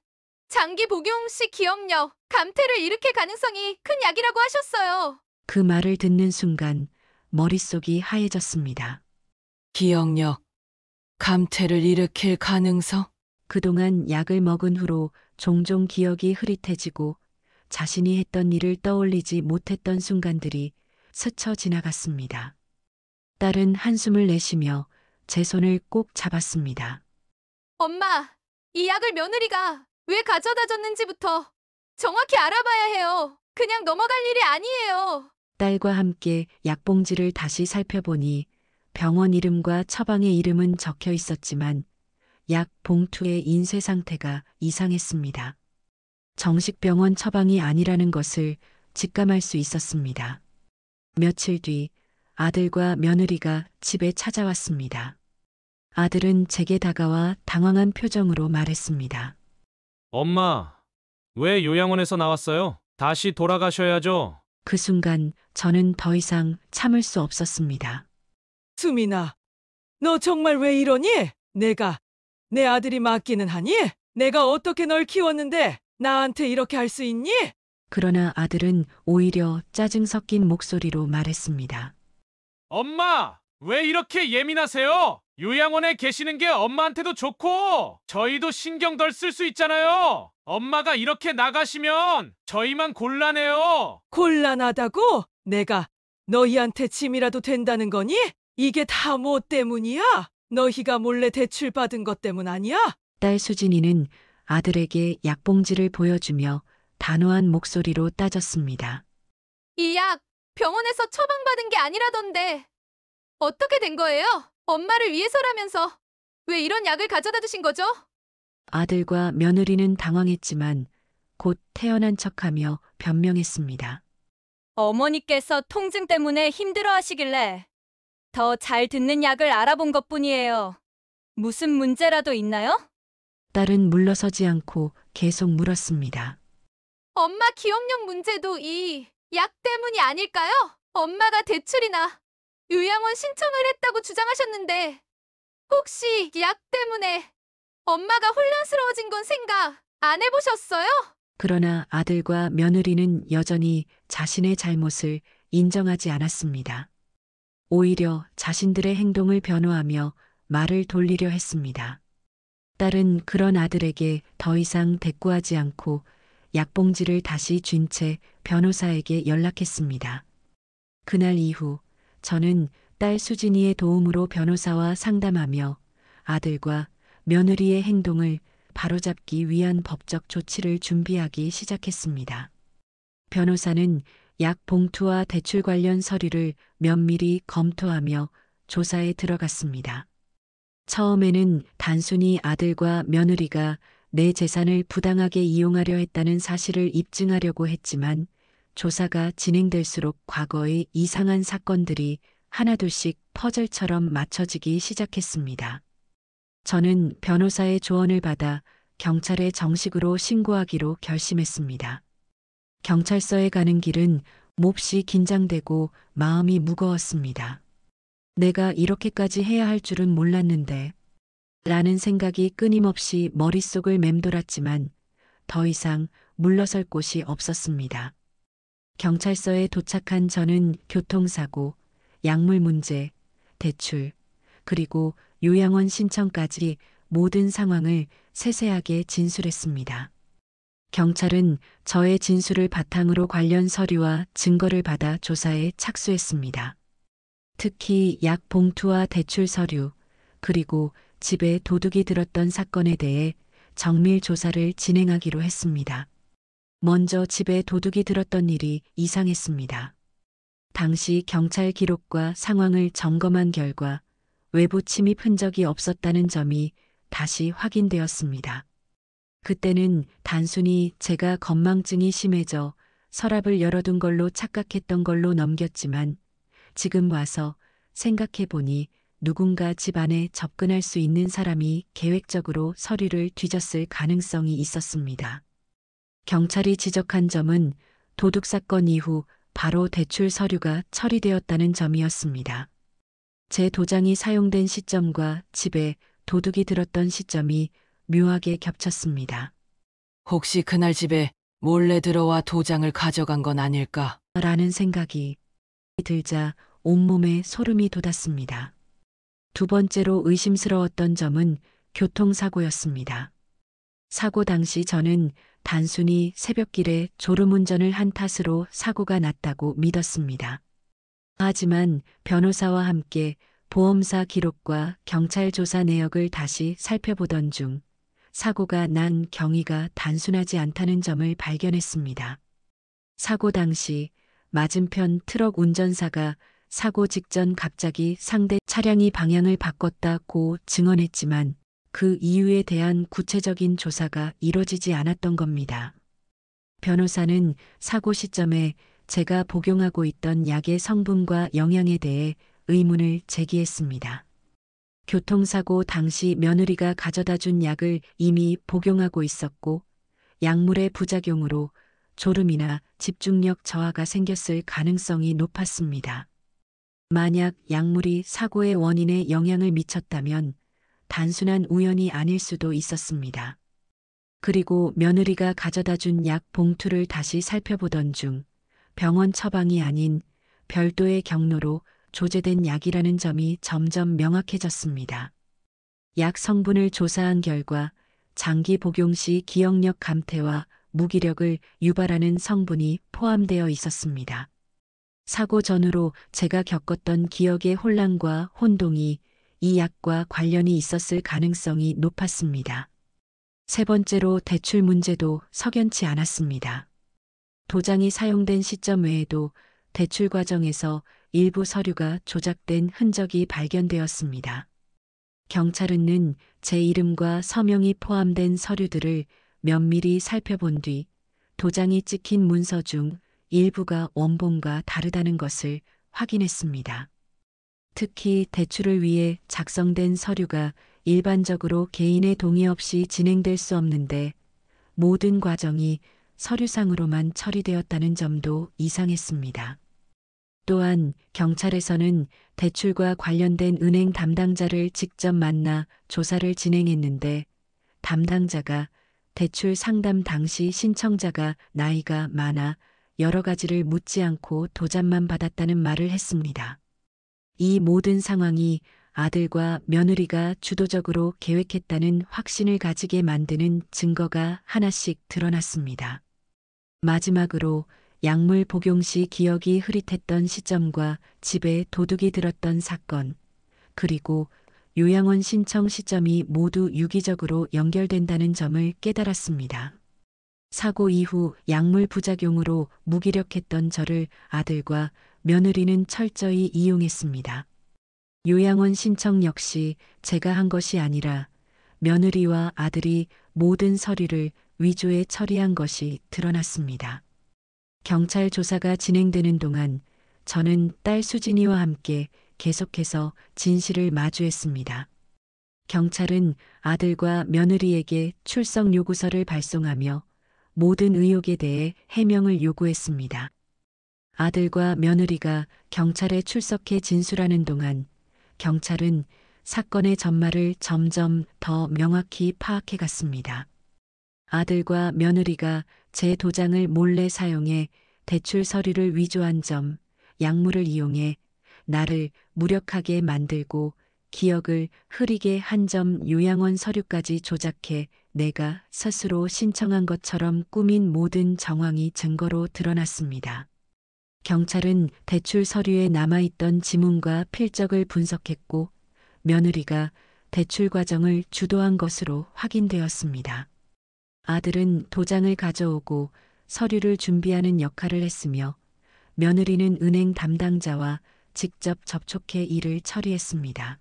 장기 복용 시 기억력, 감퇴를 일으킬 가능성이 큰 약이라고 하셨어요. 그 말을 듣는 순간 머릿속이 하얘졌습니다. 기억력, 감퇴를 일으킬 가능성? 그동안 약을 먹은 후로 종종 기억이 흐릿해지고 자신이 했던 일을 떠올리지 못했던 순간들이 스쳐 지나갔습니다. 딸은 한숨을 내쉬며 제 손을 꼭 잡았습니다. 엄마, 이 약을 며느리가 왜 가져다 줬는지부터 정확히 알아봐야 해요. 그냥 넘어갈 일이 아니에요. 딸과 함께 약봉지를 다시 살펴보니 병원 이름과 처방의 이름은 적혀 있었지만 약 봉투의 인쇄 상태가 이상했습니다. 정식 병원 처방이 아니라는 것을 직감할 수 있었습니다. 며칠 뒤 아들과 며느리가 집에 찾아왔습니다. 아들은 제게 다가와 당황한 표정으로 말했습니다. 엄마, 왜 요양원에서 나왔어요? 다시 돌아가셔야죠. 그 순간 저는 더 이상 참을 수 없었습니다. 수민아, 너 정말 왜 이러니? 내가 내 아들이 맞기는 하니? 내가 어떻게 널 키웠는데 나한테 이렇게 할 수 있니? 그러나 아들은 오히려 짜증 섞인 목소리로 말했습니다. 엄마, 왜 이렇게 예민하세요? 요양원에 계시는 게 엄마한테도 좋고 저희도 신경 덜 쓸 수 있잖아요. 엄마가 이렇게 나가시면 저희만 곤란해요. 곤란하다고? 내가 너희한테 짐이라도 된다는 거니? 이게 다 뭐 때문이야? 너희가 몰래 대출 받은 것 때문 아니야? 딸 수진이는 아들에게 약봉지를 보여주며 단호한 목소리로 따졌습니다. 이 약 병원에서 처방받은 게 아니라던데 어떻게 된 거예요? 엄마를 위해서라면서 왜 이런 약을 가져다 주신 거죠? 아들과 며느리는 당황했지만 곧 태연한 척하며 변명했습니다. 어머니께서 통증 때문에 힘들어 하시길래 더 잘 듣는 약을 알아본 것뿐이에요. 무슨 문제라도 있나요? 딸은 물러서지 않고 계속 물었습니다. 엄마 기억력 문제도 이 약 때문이 아닐까요? 엄마가 대출이나 요양원 신청을 했다고 주장하셨는데 혹시 약 때문에 엄마가 혼란스러워진 건 생각 안 해보셨어요? 그러나 아들과 며느리는 여전히 자신의 잘못을 인정하지 않았습니다. 오히려 자신들의 행동을 변호하며 말을 돌리려 했습니다. 딸은 그런 아들에게 더 이상 대꾸하지 않고 약봉지를 다시 쥔 채 변호사에게 연락했습니다. 그날 이후 저는 딸 수진이의 도움으로 변호사와 상담하며 아들과 며느리의 행동을 바로잡기 위한 법적 조치를 준비하기 시작했습니다. 변호사는 약 봉투와 대출 관련 서류를 면밀히 검토하며 조사에 들어갔습니다. 처음에는 단순히 아들과 며느리가 내 재산을 부당하게 이용하려 했다는 사실을 입증하려고 했지만 조사가 진행될수록 과거의 이상한 사건들이 하나둘씩 퍼즐처럼 맞춰지기 시작했습니다. 저는 변호사의 조언을 받아 경찰에 정식으로 신고하기로 결심했습니다. 경찰서에 가는 길은 몹시 긴장되고 마음이 무거웠습니다. 내가 이렇게까지 해야 할 줄은 몰랐는데 라는 생각이 끊임없이 머릿속을 맴돌았지만 더 이상 물러설 곳이 없었습니다. 경찰서에 도착한 저는 교통사고, 약물 문제, 대출, 그리고 요양원 신청까지 모든 상황을 세세하게 진술했습니다. 경찰은 저의 진술을 바탕으로 관련 서류와 증거를 받아 조사에 착수했습니다. 특히 약 봉투와 대출 서류, 그리고 집에 도둑이 들었던 사건에 대해 정밀 조사를 진행하기로 했습니다. 먼저 집에 도둑이 들었던 일이 이상했습니다. 당시 경찰 기록과 상황을 점검한 결과 외부 침입 흔적이 없었다는 점이 다시 확인되었습니다. 그때는 단순히 제가 건망증이 심해져 서랍을 열어둔 걸로 착각했던 걸로 넘겼지만 지금 와서 생각해보니 누군가 집 안에 접근할 수 있는 사람이 계획적으로 서류를 뒤졌을 가능성이 있었습니다. 경찰이 지적한 점은 도둑 사건 이후 바로 대출 서류가 처리되었다는 점이었습니다. 제 도장이 사용된 시점과 집에 도둑이 들었던 시점이 묘하게 겹쳤습니다. 혹시 그날 집에 몰래 들어와 도장을 가져간 건 아닐까? 라는 생각이 들자 온몸에 소름이 돋았습니다. 두 번째로 의심스러웠던 점은 교통사고였습니다. 사고 당시 저는 단순히 새벽길에 졸음운전을 한 탓으로 사고가 났다고 믿었습니다. 하지만 변호사와 함께 보험사 기록과 경찰 조사 내역을 다시 살펴보던 중 사고가 난 경위가 단순하지 않다는 점을 발견했습니다. 사고 당시 맞은편 트럭 운전사가 사고 직전 갑자기 상대 차량이 방향을 바꿨다고 증언했지만 그 이유에 대한 구체적인 조사가 이뤄지지 않았던 겁니다. 변호사는 사고 시점에 제가 복용하고 있던 약의 성분과 영양에 대해 의문을 제기했습니다. 교통사고 당시 며느리가 가져다 준 약을 이미 복용하고 있었고 약물의 부작용으로 졸음이나 집중력 저하가 생겼을 가능성이 높았습니다. 만약 약물이 사고의 원인에 영향을 미쳤다면 단순한 우연이 아닐 수도 있었습니다. 그리고 며느리가 가져다 준 약 봉투를 다시 살펴보던 중 병원 처방이 아닌 별도의 경로로 조제된 약이라는 점이 점점 명확해졌습니다. 약 성분을 조사한 결과 장기 복용 시 기억력 감퇴와 무기력을 유발하는 성분이 포함되어 있었습니다. 사고 전후로 제가 겪었던 기억의 혼란과 혼동이 이 약과 관련이 있었을 가능성이 높았습니다. 세 번째로 대출 문제도 석연치 않았습니다. 도장이 사용된 시점 외에도 대출 과정에서 일부 서류가 조작된 흔적이 발견되었습니다. 경찰은 제 이름과 서명이 포함된 서류들을 면밀히 살펴본 뒤 도장이 찍힌 문서 중 일부가 원본과 다르다는 것을 확인했습니다. 특히 대출을 위해 작성된 서류가 일반적으로 개인의 동의 없이 진행될 수 없는데 모든 과정이 서류상으로만 처리되었다는 점도 이상했습니다. 또한 경찰에서는 대출과 관련된 은행 담당자를 직접 만나 조사를 진행했는데 담당자가 대출 상담 당시 신청자가 나이가 많아 여러 가지를 묻지 않고 도장만 받았다는 말을 했습니다. 이 모든 상황이 아들과 며느리가 주도적으로 계획했다는 확신을 가지게 만드는 증거가 하나씩 드러났습니다. 마지막으로 약물 복용 시 기억이 흐릿했던 시점과 집에 도둑이 들었던 사건, 그리고 요양원 신청 시점이 모두 유기적으로 연결된다는 점을 깨달았습니다. 사고 이후 약물 부작용으로 무기력했던 저를 아들과 며느리는 철저히 이용했습니다. 요양원 신청 역시 제가 한 것이 아니라 며느리와 아들이 모든 서류를 위조해 처리한 것이 드러났습니다. 경찰 조사가 진행되는 동안 저는 딸 수진이와 함께 계속해서 진실을 마주했습니다. 경찰은 아들과 며느리에게 출석 요구서를 발송하며 모든 의혹에 대해 해명을 요구했습니다. 아들과 며느리가 경찰에 출석해 진술하는 동안 경찰은 사건의 전말을 점점 더 명확히 파악해 갔습니다. 아들과 며느리가 제 도장을 몰래 사용해 대출 서류를 위조한 점, 약물을 이용해 나를 무력하게 만들고 기억을 흐리게 한 점, 요양원 서류까지 조작해 내가 스스로 신청한 것처럼 꾸민 모든 정황이 증거로 드러났습니다. 경찰은 대출 서류에 남아있던 지문과 필적을 분석했고 며느리가 대출 과정을 주도한 것으로 확인되었습니다. 아들은 도장을 가져오고 서류를 준비하는 역할을 했으며 며느리는 은행 담당자와 직접 접촉해 일을 처리했습니다.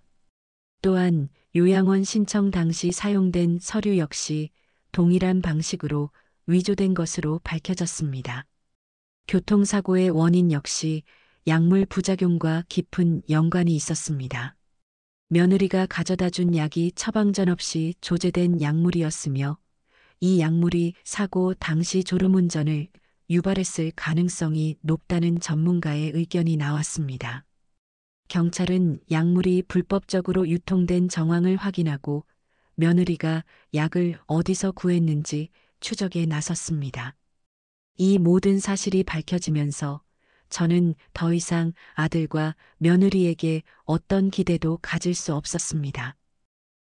또한 요양원 신청 당시 사용된 서류 역시 동일한 방식으로 위조된 것으로 밝혀졌습니다. 교통사고의 원인 역시 약물 부작용과 깊은 연관이 있었습니다. 며느리가 가져다 준 약이 처방전 없이 조제된 약물이었으며 이 약물이 사고 당시 졸음운전을 유발했을 가능성이 높다는 전문가의 의견이 나왔습니다. 경찰은 약물이 불법적으로 유통된 정황을 확인하고 며느리가 약을 어디서 구했는지 추적에 나섰습니다. 이 모든 사실이 밝혀지면서 저는 더 이상 아들과 며느리에게 어떤 기대도 가질 수 없었습니다.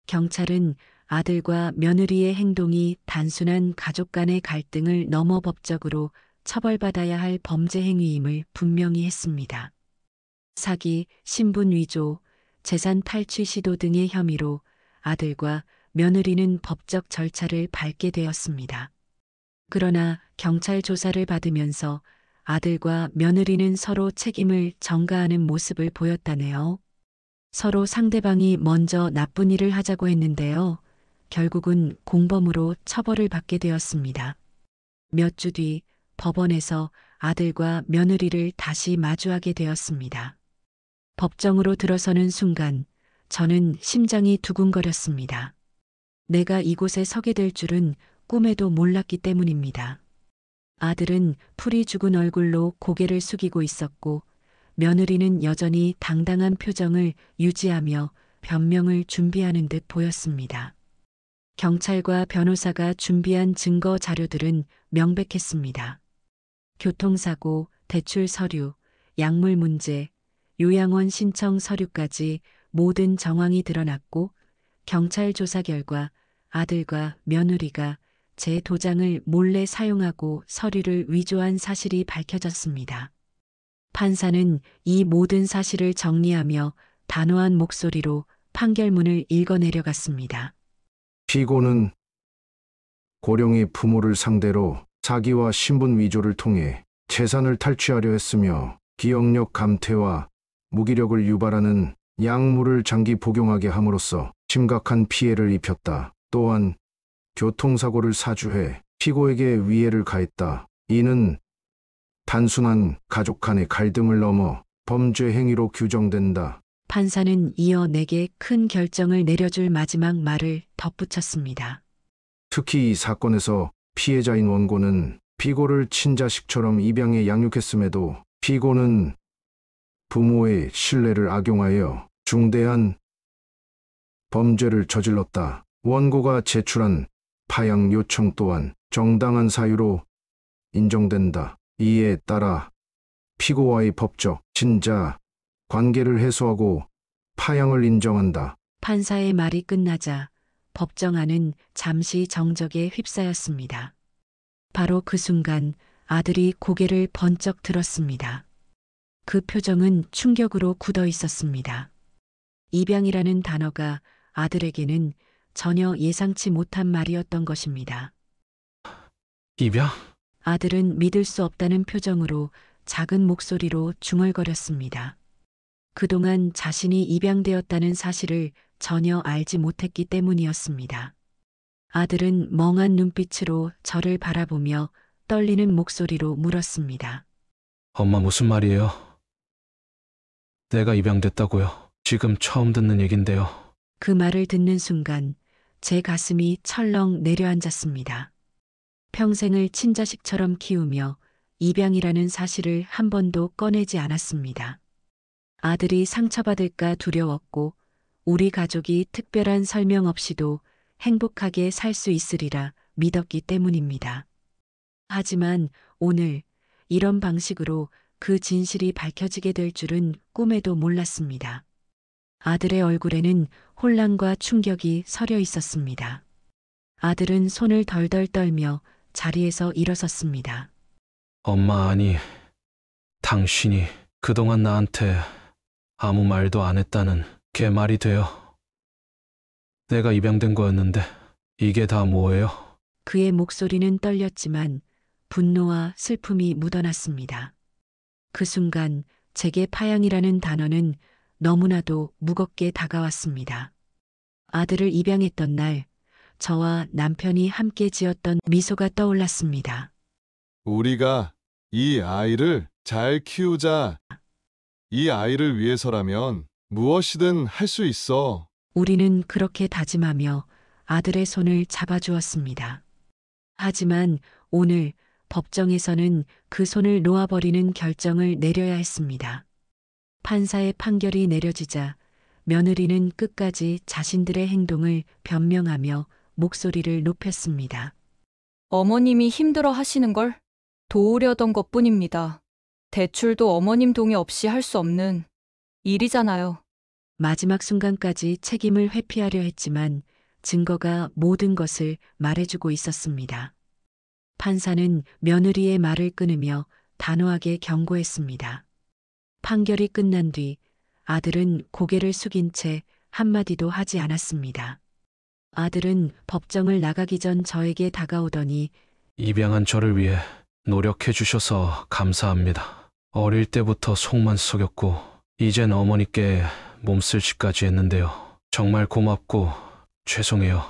경찰은 아들과 며느리의 행동이 단순한 가족 간의 갈등을 넘어 법적으로 처벌받아야 할 범죄 행위임을 분명히 했습니다. 사기, 신분 위조, 재산 탈취 시도 등의 혐의로 아들과 며느리는 법적 절차를 밟게 되었습니다. 그러나 경찰 조사를 받으면서 아들과 며느리는 서로 책임을 전가하는 모습을 보였다네요. 서로 상대방이 먼저 나쁜 일을 하자고 했는데요. 결국은 공범으로 처벌을 받게 되었습니다. 몇 주 뒤 법원에서 아들과 며느리를 다시 마주하게 되었습니다. 법정으로 들어서는 순간 저는 심장이 두근거렸습니다. 내가 이곳에 서게 될 줄은 꿈에도 몰랐기 때문입니다. 아들은 풀이 죽은 얼굴로 고개를 숙이고 있었고 며느리는 여전히 당당한 표정을 유지하며 변명을 준비하는 듯 보였습니다. 경찰과 변호사가 준비한 증거 자료들은 명백했습니다. 교통사고, 대출 서류, 약물 문제, 요양원 신청 서류까지 모든 정황이 드러났고 경찰 조사 결과 아들과 며느리가 제 도장을 몰래 사용하고 서류를 위조한 사실이 밝혀졌습니다. 판사는 이 모든 사실을 정리하며 단호한 목소리로 판결문을 읽어내려갔습니다. 피고는 고령의 부모를 상대로 사기와 신분 위조를 통해 재산을 탈취하려 했으며 기억력 감퇴와 무기력을 유발하는 약물을 장기 복용하게 함으로써 심각한 피해를 입혔다. 또한 교통사고를 사주해 피고에게 위해를 가했다. 이는 단순한 가족 간의 갈등을 넘어 범죄 행위로 규정된다. 판사는 이어 내게 큰 결정을 내려줄 마지막 말을 덧붙였습니다. 특히 이 사건에서 피해자인 원고는 피고를 친자식처럼 입양해 양육했음에도 피고는 부모의 신뢰를 악용하여 중대한 범죄를 저질렀다. 원고가 제출한 파양 요청 또한 정당한 사유로 인정된다. 이에 따라 피고와의 법적 친자 관계를 해소하고 파양을 인정한다. 판사의 말이 끝나자 법정안은 잠시 정적에 휩싸였습니다. 바로 그 순간 아들이 고개를 번쩍 들었습니다. 그 표정은 충격으로 굳어 있었습니다. 입양이라는 단어가 아들에게는 전혀 예상치 못한 말이었던 것입니다. 입양? 아들은 믿을 수 없다는 표정으로 작은 목소리로 중얼거렸습니다. 그동안 자신이 입양되었다는 사실을 전혀 알지 못했기 때문이었습니다. 아들은 멍한 눈빛으로 저를 바라보며 떨리는 목소리로 물었습니다. 엄마 무슨 말이에요? 내가 입양됐다고요? 지금 처음 듣는 얘긴데요. 그 말을 듣는 순간 제 가슴이 철렁 내려앉았습니다. 평생을 친자식처럼 키우며 입양이라는 사실을 한 번도 꺼내지 않았습니다. 아들이 상처받을까 두려웠고 우리 가족이 특별한 설명 없이도 행복하게 살 수 있으리라 믿었기 때문입니다. 하지만 오늘 이런 방식으로 그 진실이 밝혀지게 될 줄은 꿈에도 몰랐습니다. 아들의 얼굴에는 혼란과 충격이 서려 있었습니다. 아들은 손을 덜덜 떨며 자리에서 일어섰습니다. 엄마, 아니, 당신이 그동안 나한테 아무 말도 안 했다는 게 말이 돼요? 내가 입양된 거였는데 이게 다 뭐예요? 그의 목소리는 떨렸지만 분노와 슬픔이 묻어났습니다. 그 순간 제게 파양이라는 단어는 너무나도 무겁게 다가왔습니다. 아들을 입양했던 날, 저와 남편이 함께 지었던 미소가 떠올랐습니다. 우리가 이 아이를 잘 키우자. 이 아이를 위해서라면 무엇이든 할 수 있어. 우리는 그렇게 다짐하며 아들의 손을 잡아주었습니다. 하지만 오늘 법정에서는 그 손을 놓아버리는 결정을 내려야 했습니다. 판사의 판결이 내려지자 며느리는 끝까지 자신들의 행동을 변명하며 목소리를 높였습니다. 어머님이 힘들어 하시는 걸 도우려던 것뿐입니다. 대출도 어머님 동의 없이 할 수 없는 일이잖아요. 마지막 순간까지 책임을 회피하려 했지만 증거가 모든 것을 말해주고 있었습니다. 판사는 며느리의 말을 끊으며 단호하게 경고했습니다. 판결이 끝난 뒤 아들은 고개를 숙인 채 한마디도 하지 않았습니다. 아들은 법정을 나가기 전 저에게 다가오더니 입양한 저를 위해 노력해 주셔서 감사합니다. 어릴 때부터 속만 썩였고 이젠 어머니께 몸쓸시까지 했는데요. 정말 고맙고 죄송해요.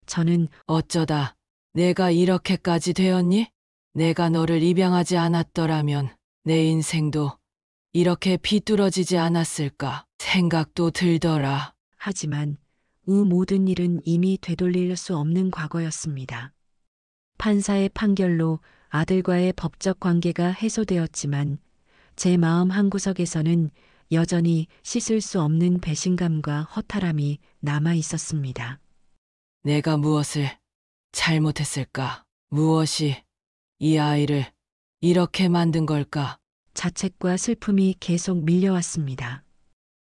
저는 어쩌다 내가 이렇게까지 되었니? 내가 너를 입양하지 않았더라면 내 인생도 이렇게 비뚤어지지 않았을까 생각도 들더라. 하지만 모든 일은 이미 되돌릴 수 없는 과거였습니다. 판사의 판결로 아들과의 법적 관계가 해소되었지만 제 마음 한구석에서는 여전히 씻을 수 없는 배신감과 허탈함이 남아 있었습니다. 내가 무엇을 잘못했을까? 무엇이 이 아이를 이렇게 만든 걸까? 자책과 슬픔이 계속 밀려왔습니다.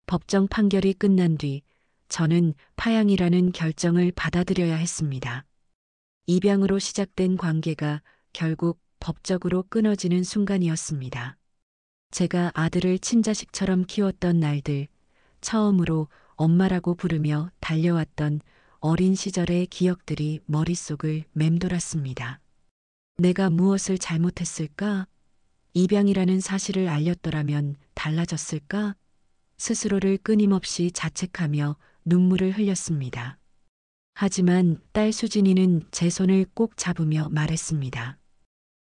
법정 판결이 끝난 뒤 저는 파양이라는 결정을 받아들여야 했습니다. 입양으로 시작된 관계가 결국 법적으로 끊어지는 순간이었습니다. 제가 아들을 친자식처럼 키웠던 날들, 처음으로 엄마라고 부르며 달려왔던 어린 시절의 기억들이 머릿속을 맴돌았습니다. 내가 무엇을 잘못했을까? 입양이라는 사실을 알렸더라면 달라졌을까? 스스로를 끊임없이 자책하며 눈물을 흘렸습니다. 하지만 딸 수진이는 제 손을 꼭 잡으며 말했습니다.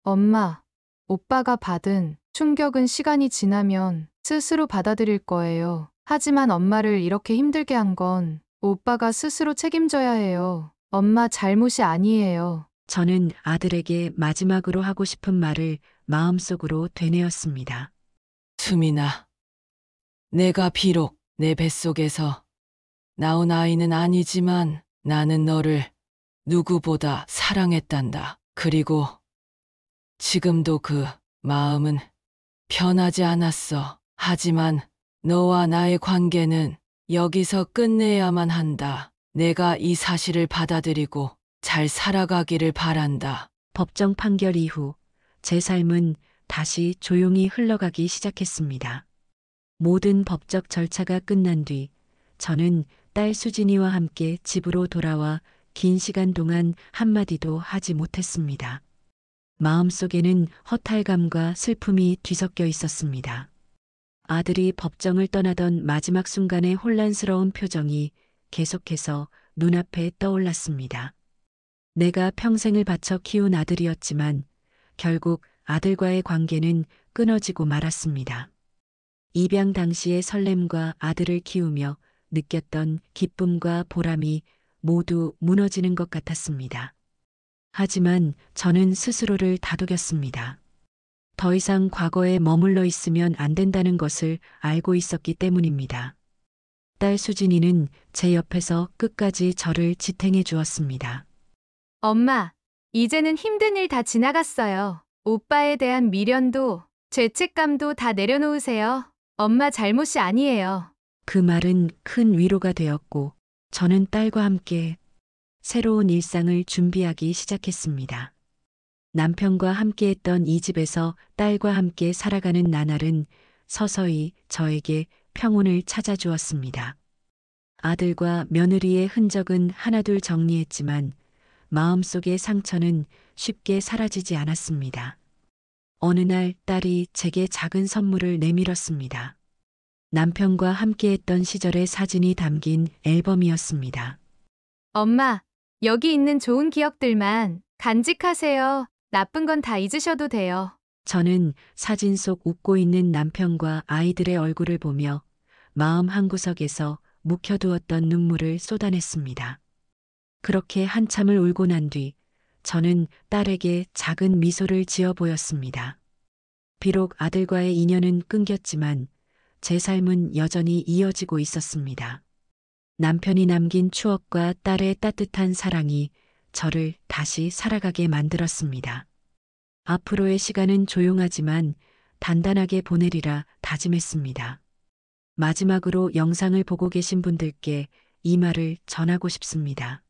엄마, 오빠가 받은 충격은 시간이 지나면 스스로 받아들일 거예요. 하지만 엄마를 이렇게 힘들게 한 건 오빠가 스스로 책임져야 해요. 엄마 잘못이 아니에요. 저는 아들에게 마지막으로 하고 싶은 말을 마음속으로 되뇌었습니다. 수민아, 내가 비록 내 뱃속에서 나온 아이는 아니지만 나는 너를 누구보다 사랑했단다. 그리고 지금도 그 마음은 변하지 않았어. 하지만 너와 나의 관계는 여기서 끝내야만 한다. 내가 이 사실을 받아들이고 잘 살아가기를 바란다. 법정 판결 이후 제 삶은 다시 조용히 흘러가기 시작했습니다. 모든 법적 절차가 끝난 뒤 저는 딸 수진이와 함께 집으로 돌아와 긴 시간 동안 한마디도 하지 못했습니다. 마음속에는 허탈감과 슬픔이 뒤섞여 있었습니다. 아들이 법정을 떠나던 마지막 순간의 혼란스러운 표정이 계속해서 눈앞에 떠올랐습니다. 내가 평생을 바쳐 키운 아들이었지만 결국 아들과의 관계는 끊어지고 말았습니다. 입양 당시의 설렘과 아들을 키우며 느꼈던 기쁨과 보람이 모두 무너지는 것 같았습니다. 하지만 저는 스스로를 다독였습니다. 더 이상 과거에 머물러 있으면 안 된다는 것을 알고 있었기 때문입니다. 딸 수진이는 제 옆에서 끝까지 저를 지탱해 주었습니다. 엄마, 이제는 힘든 일 다 지나갔어요. 오빠에 대한 미련도 죄책감도 다 내려놓으세요. 엄마 잘못이 아니에요. 그 말은 큰 위로가 되었고 저는 딸과 함께 새로운 일상을 준비하기 시작했습니다. 남편과 함께했던 이 집에서 딸과 함께 살아가는 나날은 서서히 저에게 평온을 찾아주었습니다. 아들과 며느리의 흔적은 하나둘 정리했지만 마음속의 상처는 쉽게 사라지지 않았습니다. 어느 날 딸이 제게 작은 선물을 내밀었습니다. 남편과 함께했던 시절의 사진이 담긴 앨범이었습니다. 엄마, 여기 있는 좋은 기억들만 간직하세요. 나쁜 건 다 잊으셔도 돼요. 저는 사진 속 웃고 있는 남편과 아이들의 얼굴을 보며 마음 한구석에서 묵혀두었던 눈물을 쏟아냈습니다. 그렇게 한참을 울고 난 뒤 저는 딸에게 작은 미소를 지어 보였습니다. 비록 아들과의 인연은 끊겼지만 제 삶은 여전히 이어지고 있었습니다. 남편이 남긴 추억과 딸의 따뜻한 사랑이 저를 다시 살아가게 만들었습니다. 앞으로의 시간은 조용하지만 단단하게 보내리라 다짐했습니다. 마지막으로 영상을 보고 계신 분들께 이 말을 전하고 싶습니다.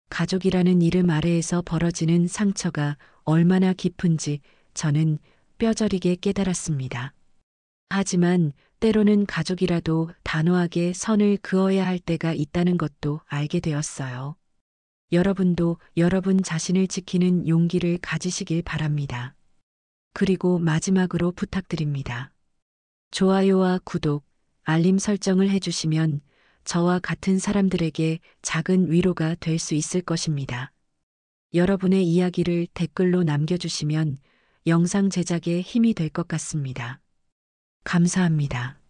가족이라는 이름 아래에서 벌어지는 상처가 얼마나 깊은지 저는 뼈저리게 깨달았습니다. 하지만 때로는 가족이라도 단호하게 선을 그어야 할 때가 있다는 것도 알게 되었어요. 여러분도 여러분 자신을 지키는 용기를 가지시길 바랍니다. 그리고 마지막으로 부탁드립니다. 좋아요와 구독, 알림 설정을 해주시면 저와 같은 사람들에게 작은 위로가 될 수 있을 것입니다. 여러분의 이야기를 댓글로 남겨주시면 영상 제작에 힘이 될 것 같습니다. 감사합니다.